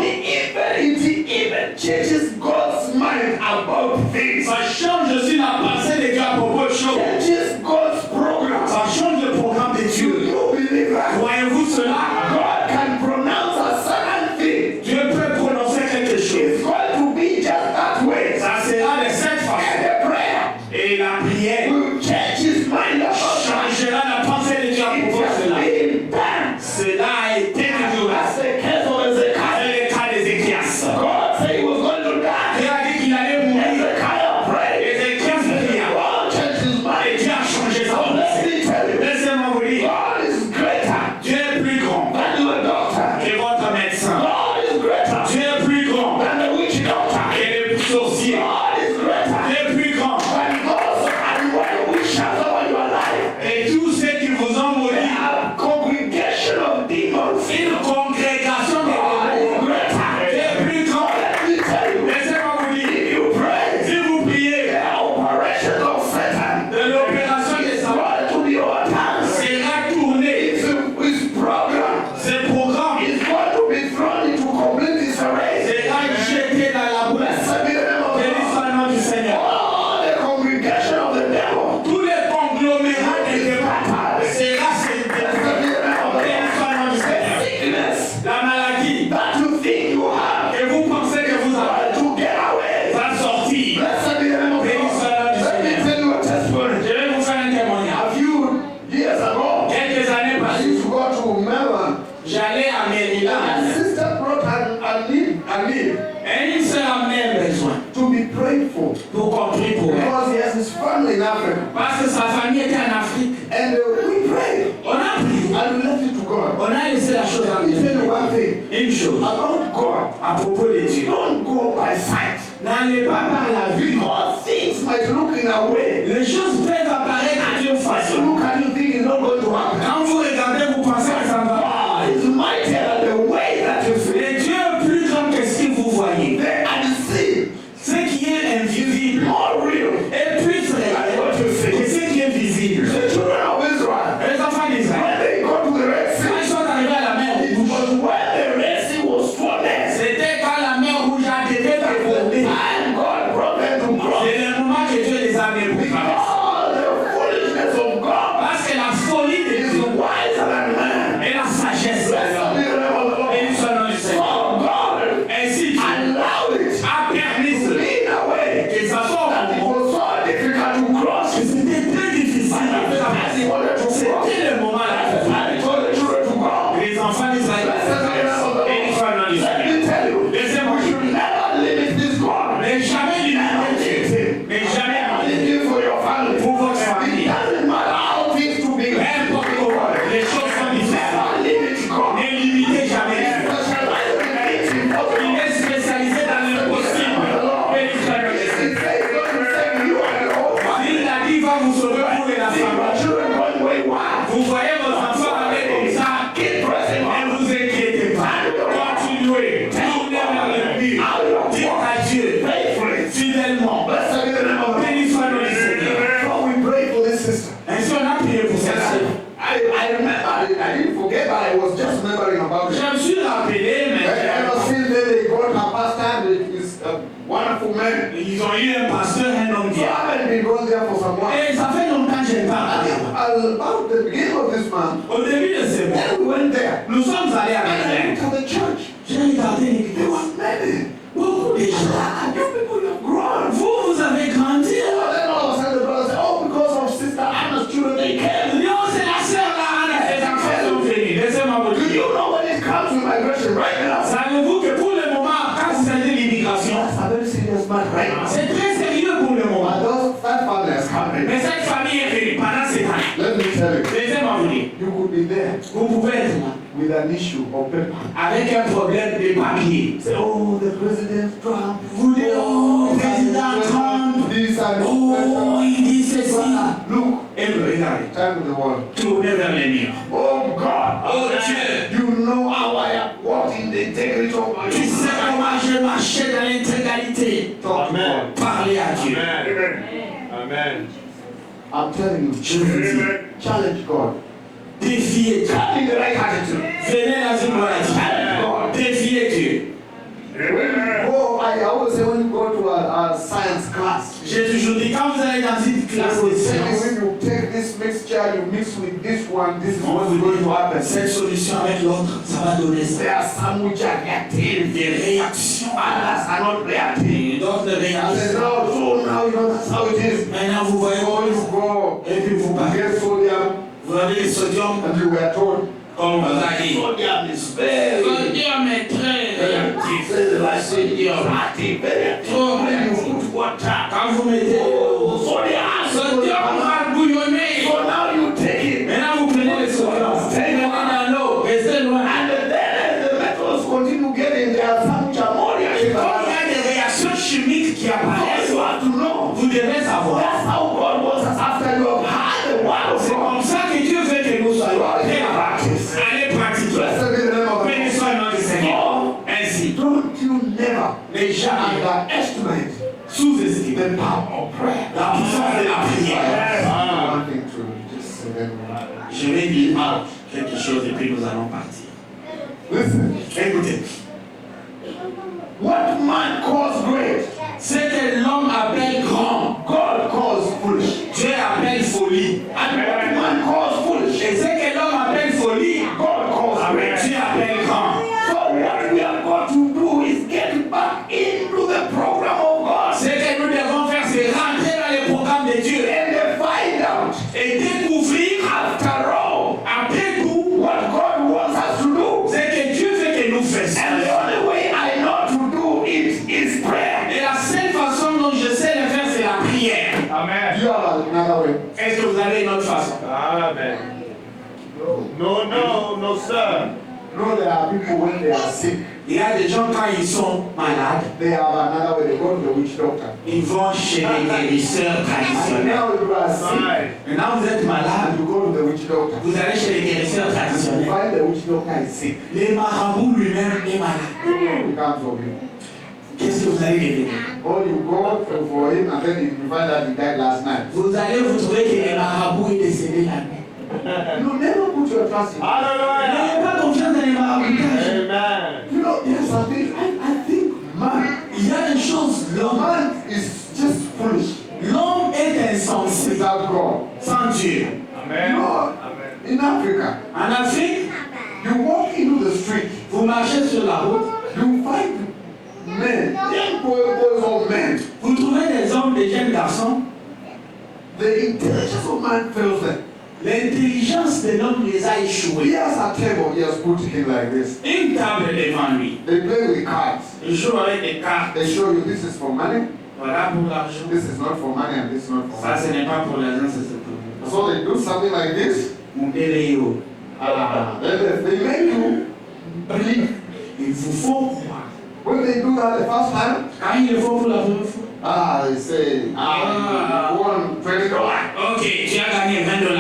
It even changes God's mind about things. Ça change aussi la pensée de Dieu à propos de choses. Changes God's program. Ça change le programme de Do Dieu. you believe that? Voyez-vous cela? God can pronounce a certain thing. Dieu peut prononcer quelque chose. It's going to be just that way. Ça sera de cette And façon. the prayer Et la prière will change his mind about that. changera la pensée de Dieu à It propos de has cela. been done. Cela a été toujours là. That's the case of Hezekiah. C'est le cas d'Ézéchias. God said he was going to Dieu die. a dit qu'il allait mourir. Hezekiah prayed. Ézéchias pria. God changed his Et mind. Dieu a changé sa Let pensée. me tell you, Laissez-moi vous dire, God is greater Dieu est plus grand than your doctor. que votre médecin. God is greater Dieu est plus grand than the witch doctor. que les sorciers. God is greater Dieu est plus grand. than those and what wishes over your life. Et tous ceux qui vous ont They maudit, have congregation of demons. une congrégation de God is démons. greater. Dieu est plus grand. Let me tell you, Laissez-moi vous dire, if you pray, si vous priez, the operation of Satan de l'opération de is Satan going to be overturned. sera tournée. His program Ce programme is going to be thrown into complete disarray. sera jeté dans la boue. Blessed be the name of Béni God. soit le nom du Seigneur. All the congregation of the devil Tous les conglomérats des is démons battered. sera jeté. Blessed be the name of Béni God. soit le nom du The Seigneur. sickness La maladie that you think you have que vous pensez que vous avez to get away. va sortir. Blessed be the name of God. Let me tell you a testimony. Je vais vous faire un témoignage. A few years ago, Quelques années I passées, used to go to Melbourne. j'allais à My Maryland sister brought a need et une seule avait besoin to be prayed for pour qu'on prie pour elle. because he has his family in Africa. Parce que sa famille était en Afrique. And we prayed On a prié. and we left it to God. On a laissé la chose à Let me tell you Dieu. one thing Une chose about God. à propos de Dieu. Don't go by sight. N'allez pas par la vue. Because things might look in a way. Les choses peuvent apparaître d'une As you façon. look at you think it's not going to happen. Quand vous regardez, vous pensez que ça ne va pas. God is mightier than the way that you see. Mais Dieu est plus grand que ce que vous voyez. The unseen, Ce qui est invisible more real est plus than réel what you que see. ce qui est visible. The children of Israel, Les enfants d'Israël, when they got to the Red quand ils Sea, sont arrivés à la mer it Rouge, was when the Red Sea was swollen. c'était quand la mer Rouge a été débordée. And God brought them to cross. C'est le moment que Dieu les a mis pour traverser. Because the foolishness of God Parce que la folie de is Dieu why appelé, mais Ever since then, they got a pastor, he's a wonderful man. ils ont eu un pasteur, un homme So I diable. haven't been going there for some while. Et ça fait longtemps que je n'ai pas And allé. about the beginning of this month, Au début de ce mois, then we went there. nous sommes allés à And I Bethléem. looked at the church. J'ai regardé l'église. There was many. Beaucoup de gens. Ah, you people, you have grown. Vous avez grandi. And then all of a sudden the brother said, oh, because of Sister Anna's children, they came. Non, c'est la sœur là, Anna, ses enfants sont venus. Laissez-moi vous Do dire. you know when it comes to immigration right now? Savez-vous que pour le moment, quand il s'agit de l'immigration, That's a very serious matter right now. c'est très sérieux pour le moment. And those that family has come. Mais cette famille est venue pendant ces temps. Let me tell you, Laissez-moi vous dire. you could be there Vous pouvez être là with an issue of paper. avec un problème de papier. Say, oh, the President Trump. Vous dites, oh, président Trump. This and Oh, il dit ceci. Look, Et vous regardez. turn to the world. Tournez vers les murs. Oh God. Oh Dieu. You know how I have walked in the integrity of my Tu sais comment je marchais dans l'intégralité. Talk to God. Parlez à Dieu. Amen. I'm telling you, Je vous dis, challenge God. défiez Dieu. Come in the right attitude. Venez dans une bonne attitude. Défiez Dieu. Oh, I always say when you go to a science class, J'ai toujours dit, quand vous allez dans une classe de tell sciences, you when you take this mixture, you mix with this one, this is what's going to happen. cette solution avec l'autre, ça va donner ça. There are some which are reactive, Des réactions. others are not reactive. Et d'autres I said, réactions. no, so now you know that's how it is. Maintenant, vous voyez, So you go, et puis vous you parlez. get sodium, Vous avez le sodium, and you were told, comme on vous a dit. sodium is very Sodium est très réactif. sodium active, very active. Trop When you réactif. put water, Quand vous mettez oh, sodium va bouillonner. So now you take it, Maintenant, vous prenez le sodium. Vous mettez dans l'eau. Restez loin. and then as the metals continue getting there, some which are more Et reactive. comme il y a des réactions chimiques qui So apparaissent, you have to know. vous devez savoir. That's how God wants us after you have had the word of C'est God. comme ça que Dieu veut que nous soyons. Allez, practice. Allez pratiquer. Blessed be the name of Béni God. soit le nom du Seigneur. Ainsi, Don't you never les gens underestimate sous-estiment the power of prayer. la puissance de la prière. One thing to just say then. Je vais dire quelque chose et puis nous allons partir. Listen, Écoutez, what man calls great, ce que l'homme appelle grand, God calls foolish. Dieu appelle folie. And what man calls foolish, Et ce que l'homme appelle folie, God calls great. Dieu appelle grand. So what we have got to do is get back into the program of God Ce que nous devons faire, c'est rentrer dans le programme de Dieu and find out, et découvrir, after all, après tout, what God wants us to do. ce que Dieu veut que nous fassions. And the only way I know to do it is prayer. Et la seule façon dont je sais le faire, c'est la prière. Amen. You have another way. Est-ce que vous avez une autre façon? Amen. No, sir. No, there are people when they are sick, Il y a des gens quand ils sont malades, they have another way. They go to the witch doctor. ils vont chez les guérisseurs And traditionnels. now you are sick, Maintenant vous êtes malade, and you go to the witch doctor. vous allez chez les guérisseurs You traditionnels. find the witch doctor is sick. Les marabouts lui-même est malade. He can't forgive. Qu'est-ce que vous allez devenir? Or you go for him and then you find out he died last night. Vous allez vous trouver que les marabouts est décédé la nuit. You never put your trust in him. Hallelujah. N'ayez pas confiance dans les maraboutages. Amen. You know, there's something, I think man, Il y a une chose, l'homme is just foolish L'homme est insensé without God. sans Dieu. You Amen. know, in Africa, En Afrique, you walk into the street, vous marchez sur la route, you find men, young boys or men. vous trouvez des hommes, des jeunes garçons. The intelligence of man fails them. L'intelligence de l'homme les a He échoués. has a table, he has put it like this. Une table devant lui. They play with cards. Il joue avec des cartes. They show you this is for money, Voilà pour l'argent. this is not for money, and this is not for Ça, ce money. n'est pas pour l'argent, c'est pour So they do something like this. mon déléo. Then they make you believe. Il vous faut croire. When they do that the first time, Quand ils le font pour la première fois. they say, you won $20. Ok, tu as gagné $20.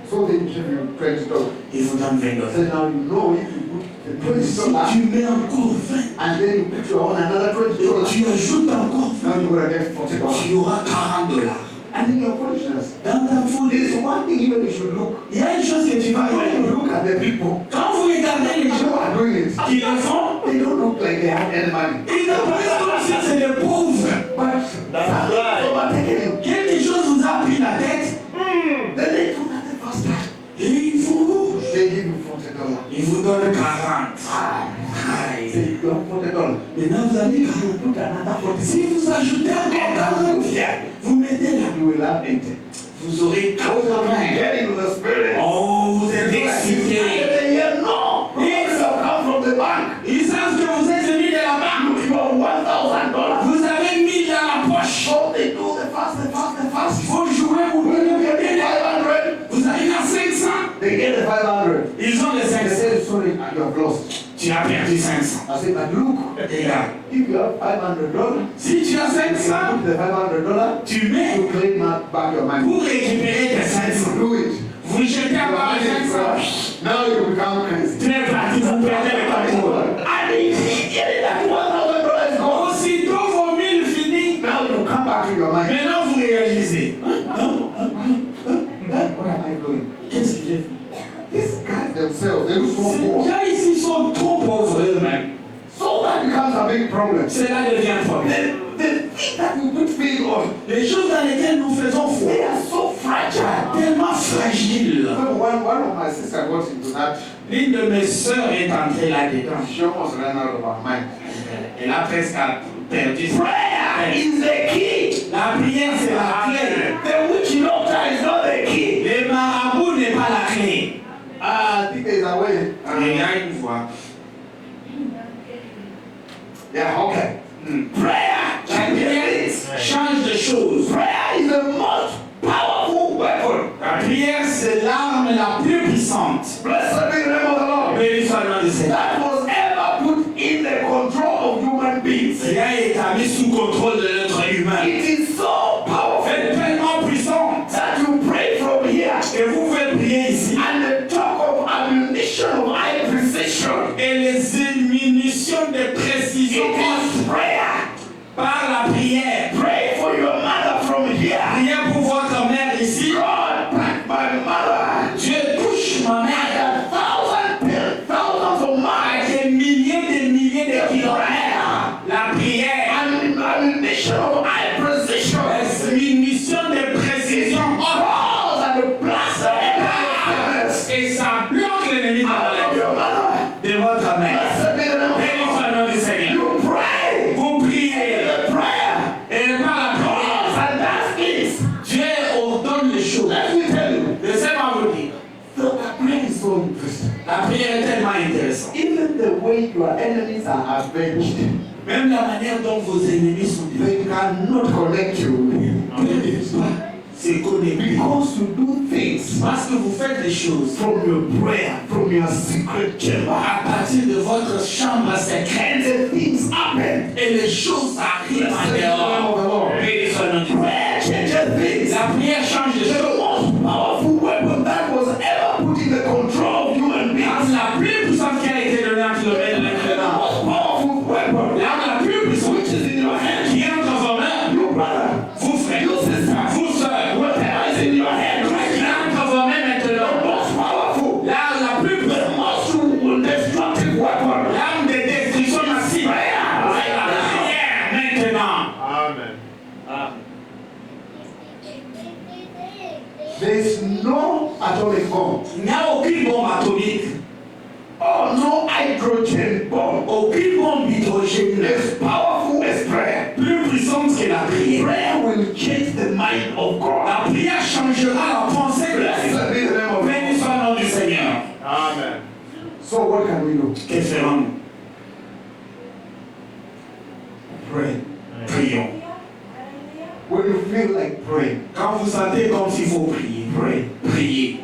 So they give you $20. Ils vous donnent $20. So now you know if you put the Si $20 tu mets encore 20 and then you put your own another et $20, tu ajoutes encore 20, now you're gonna get $40. tu auras $40. And in your foolishness, Dans ta folie, there's one thing even you should look. il y a une chose que tu vas When faire. you look at the people, Quand vous regardez les Who gens are doing it? qui le font, They don't look like they have any money. ils apparaissent comme si c'est des pauvres. But something is overtaking you. Quelque chose vous a pris la tête Then they do that the first time. et They give you $40. ils vous donnent 40. Say Aïe. you have $40. Maintenant vous allez You put another 40. si vous ajoutez encore 40, vous mettez là, You will have 80. vous aurez 80. Get into the spirit. Oh, vous êtes excité. No. Yes, you come from the bank. Ils savent que vous êtes venu de la banque. You have $1,000. Vous avez mis dans la poche. So they do the fast. Vous jouez, vous When you get venez. 500, Vous arrivez à 500. they get the 500. Ils ont les They 500. say, sorry, you have lost. Tu as perdu 500. I say, but look, Regarde. if you have $500, Si tu as you 500, put the $500 tu mets to claim back your money. pour récupérer tes 500. Do it. Vous jetez à part les 500. Now you become crazy. Tu es parti, vous perdez le contrôle. And immediately that $1,000 is gone. Aussitôt vos 1000 finis, Now you come back to your mind. maintenant vous réalisez. What am I doing? Qu'est-ce que j'ai fait? These guys themselves, they look so Ces poor. gens ici sont trop pauvres eux-mêmes. So that becomes a big problem. Cela devient un problème. The thing that we put faith on, Les choses dans lesquelles nous faisons foi, they are so fragile. tellement fragiles. One of my sisters got into that. L'une de mes sœurs est entrée là-dedans. She almost ran out of her mind. Elle a presque perdu. Prayer is the key. La prière, c'est la clé. The witch doctor is not the key. Les marabouts n'est pas la clé. I think there's a way. Il y a une voie. Yeah, okay. Prayer La prière change de choses. Prayer is the most powerful weapon. La prière, c'est l'arme la plus puissante. Blessed be the name of the Lord. Béni soit le nom du Seigneur. That was ever put in the control of human beings. Qui a établi sous contrôle de l'être humain. It is so powerful Elle est tellement puissante that you pray from here que vous pouvez prier ici. and the talk of ammunition of high precision. Et les munitions de précision It is prayer. par la prière. Pray for your mother from here. Priez pour votre mère ici. God, back my mother. Dieu touche ma mère Thousands of miles. avec des milliers de kilomètres. La prière, And ammunition of high precision. les munitions de précision Balls and blasts et ça bloque l'ennemi of your mother. de votre mère. Blessed be the name of Béni God. soit le nom du Seigneur. You pray. Vous priez The prayer. et par la prière, Balls and that is. Dieu ordonne les choses. Let me tell you. Laissez-moi vous dire, The prayer is so interesting. la prière est tellement intéressante. Even the way your enemies are avenged, Même la manière dont vos ennemis sont they cannot connect you with him. c'est connecté. Because you do things Parce que vous faites des choses from your prayer, from your secret chamber. à partir de votre chambre And secrète the things happen. et les choses arrivent en dehors. Béni soit le nom du Seigneur. Prayer changes things. La prière change de The choses. most powerful weapon that was ever put in the control of human L'arme beings. la plus puissante qui a été donnée entre le main de The l'être most powerful weapon l'arme la plus puissante which is in your hand. qui est entre vos mains, You brother, vous frères, you sister, vous sœurs, whatever is in your hand qui right est now. entre vos mains The maintenant, most powerful, l'arme la plus the puissante, most destructive weapon. l'arme de destruction massive, Prayer c'est right la now. prière maintenant. Amen. There is no atomic bomb. Il n'y a aucune bombe atomique, Oh, no hydrogen bomb. aucune bombe hydrogène As powerful as prayer. plus puissante que la prière. Prayer will change the mind of God. La prière changera la pensée de Dieu. Blessed be the name of Béni God. soit le nom du Seigneur. Amen. So what can we do? Que ferons-nous? Pray. Prions. When you feel like praying, Quand vous sentez comme s'il faut prier, pray. priez.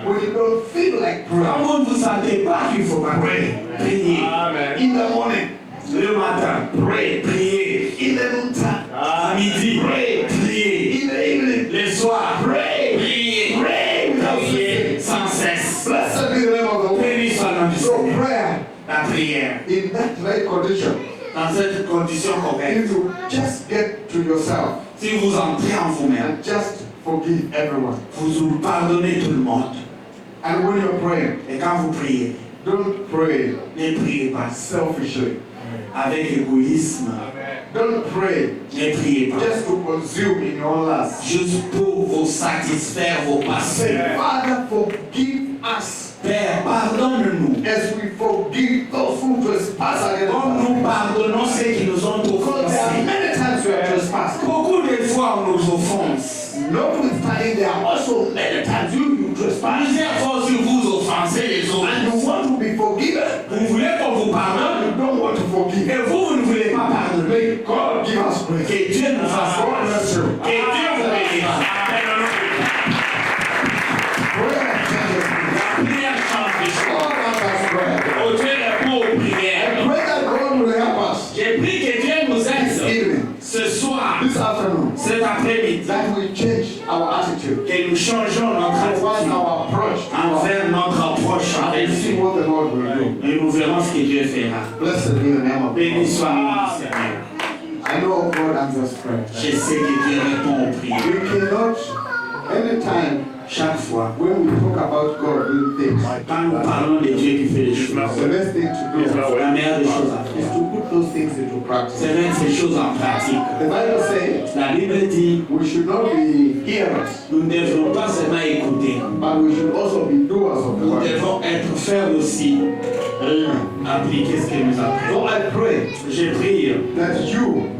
When you don't feel like Quand praying, vous ne vous sentez pas qu'il faut pas prier, priez. Amen. in the morning, Le matin, pray. priez. In the noontime, À midi, pray. priez. In the evening, Le soir, pray. priez. Pray without Priez ceasing. sans cesse. Blessed be the name of the Lord. Béni soit le nom du So Seigneur. prayer, La prière, in that right condition, dans cette condition correcte, if you just get to yourself si vous entrez en vous-même, and just forgive everyone. vous pardonnez tout le monde. And when you're praying, Et quand vous priez, Don't pray Ne priez pas selfishly. avec égoïsme. Don't pray Ne priez pas just to consume in your lust. juste pour vous satisfaire vos Say, passions. Father, forgive us Père, pardonne-nous as we forgive those who trespass against comme us. nous pardonnons ceux qui nous ont Because there are offensés. many times we are trespassed. Beaucoup de fois on nous offense. Notwithstanding, there are also many times you trespass. Plusieurs fois aussi vous offensez les autres. And you want to be forgiven. Vous voulez qu'on vous pardonne You don't want to forgive. et vous ne voulez pas pardonner. May God give us grace. Que Dieu nous fasse God grâce. bless you. Que Dieu vous bénisse. Prayer changes things. La prière change les choses. God answers prayer. Oh Dieu répond aux prières. Pray that God will help us J'ai pris que Dieu nous this aide evening, ce soir, this afternoon, cet après-midi, that we change our attitude que nous changeons notre towards attitude our approach envers notre approche and avec we see Dieu. what the Lord will do. Et nous verrons ce que Dieu fera. Blessed be the name of Béni God. soit le nom du Seigneur. I know God answers prayer. Je sais que Dieu répond aux prières. We cannot, anytime Chaque fois, when we talk about God doing things, quand nous parlons de Dieu qui fait des choses, the best thing to do la meilleure des choses à is faire, to put those things into practice. c'est mettre ces choses en pratique. The Bible says La Bible dit, we should not be hearers, nous ne devons pas seulement écouter, but we should also be doers of the nous word. devons être faire aussi, appliquer ce que nous apprenons. So I pray Je prie that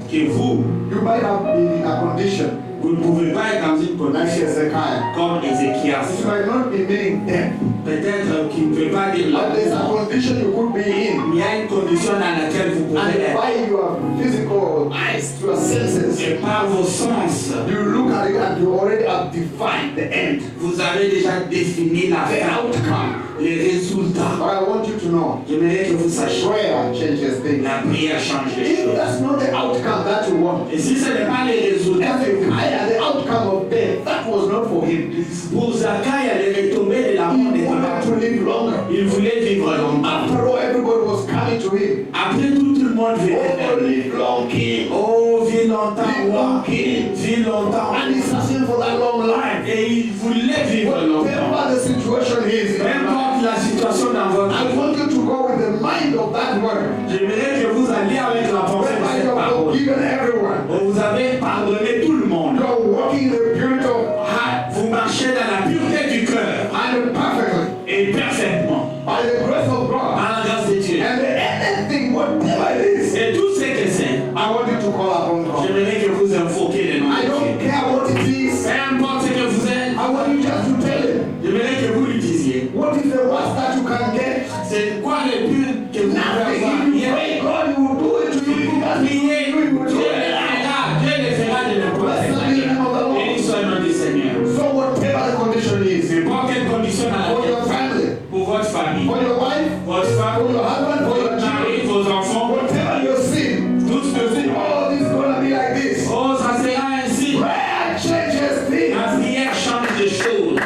que vous, you might have been in a condition vous ne pouvez pas être dans une like condition Hezekiah. comme Ézéchias. It might not be meaning death, Peut-être qu'il ne peut pas dire but there's a la condition you could be in. il y a une condition dans laquelle vous pouvez And être. by your physical eyes, your senses, Et par vos sens, you look at it and you already have defined the end, vous avez déjà défini la the fin, outcome. les résultats. But I want you to know, J'aimerais que vous sachiez, prayer changes things. la prière change les If choses. that's not the outcome that you want, Et si ce n'est pas les résultats que vous Hezekiah, the outcome of death, that was not for him. pour Zachaï, les retombées de la He mort n'étaient wanted pas to live longer. il voulait vivre longtemps. After all, everybody was coming to him. Après tout le monde venait vers Oh, lui. live long, king. Oh, vis longtemps, Live roi. long, king. Vis longtemps. And he's asking for that long life. Et il voulait vivre longtemps. Whatever the situation is, Peu importe la situation dans votre I vie, want you to go with the mind of that word. j'aimerais que vous alliez avec la pensée de Whereby cette you have parole. forgiven everyone. Vous avez pardonné tout le monde. You are walking in the purity of heart Vous marchez dans la pureté du cœur and perfectly et parfaitement by the grace of God. par la grâce de Dieu. And anything, whatever it is, Et tout ce que c'est, I want you to call upon God. j'aimerais que vous invoquiez le nom I de don't Dieu. care what it is. Peu importe ce que vous êtes, I want you just to tell him. j'aimerais que vous lui disiez. What is the worst that you can get? C'est quoi le but que vous pouvez Nothing. avoir? If you pray, God, you will do it to you. If you can Priez, do it, you will do Dieu it. le fera de n'importe quelle manière. Béni soit le nom du Seigneur. So whatever the condition is, N'importe quelle condition dans for laquelle your family, pour votre famille, for your wife, votre femme, for your husband, for your votre children, mari, vos enfants, whatever your sin, tout ce que say, vous. oh, this is gonna be like this. Oh, ça sera ainsi. Prayer changes things. La prière change des choses.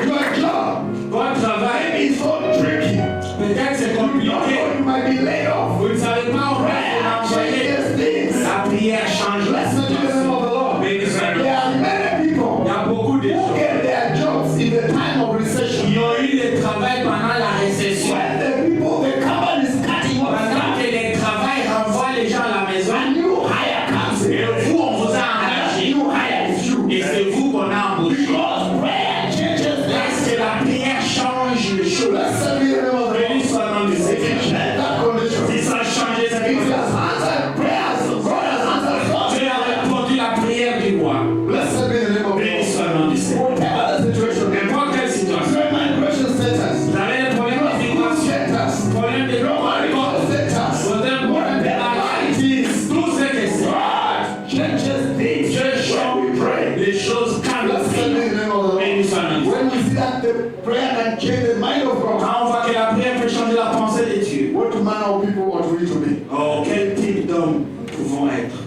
Your job, Votre travail, maybe it's so tricky. peut-être c'est You don't compliqué. know, you might be laid off. Vous ne savez pas où Prayer vous envoyer. changes things. La prière change la Blessed be the name of the Lord. Béni soit le There nom. are many people Il y a beaucoup de who gens get their jobs in the time of recession. qui ont eu le travail pendant la récession. When the people, the company is cutting off Pendant staff, que les travail renvoient les gens à la maison. a new hire comes Et in. vous, on vous a And that engagé. new hire is you. Et c'est vous qu'on a embauché. Because prayer changes Parce things. que la prière change les choses. Blessed be the name of the Béni Lord. soit le nom du It can Seigneur. change that condition. Si ça change cette It condition, has answered prayers. God has answered God. Dieu a répondu la prière du roi. Blessed be the name of the Béni Lord. soit le nom du Seigneur. Whatever the situation, N'importe quelle situation. migration status, Vous avez des problèmes d'immigration, status, problèmes de marital status, problèmes de whatever it is, tout ce que c'est. God changes things. Dieu When we change pray. les choses quand nous Blessed be prions. the name of the Béni Lord. soit le nom du Seigneur. When we see that the prayer can change the mind of God, Quand on voit que la prière peut changer la pensée de Dieu, what manner of people ought we to be? oh, quel type d'homme pouvons être?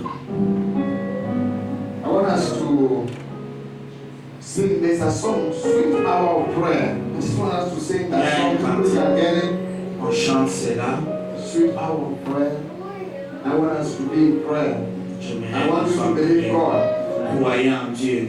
I want us to sing. There's a song, Sweet Hour of Prayer. I just want us to sing that Yeah, song. you can People can get it. On chante cela. Sweet Hour of Prayer. I want us to be in prayer. I J'aimerais want qu'on you soit to believe prière. God. Croyant en Dieu.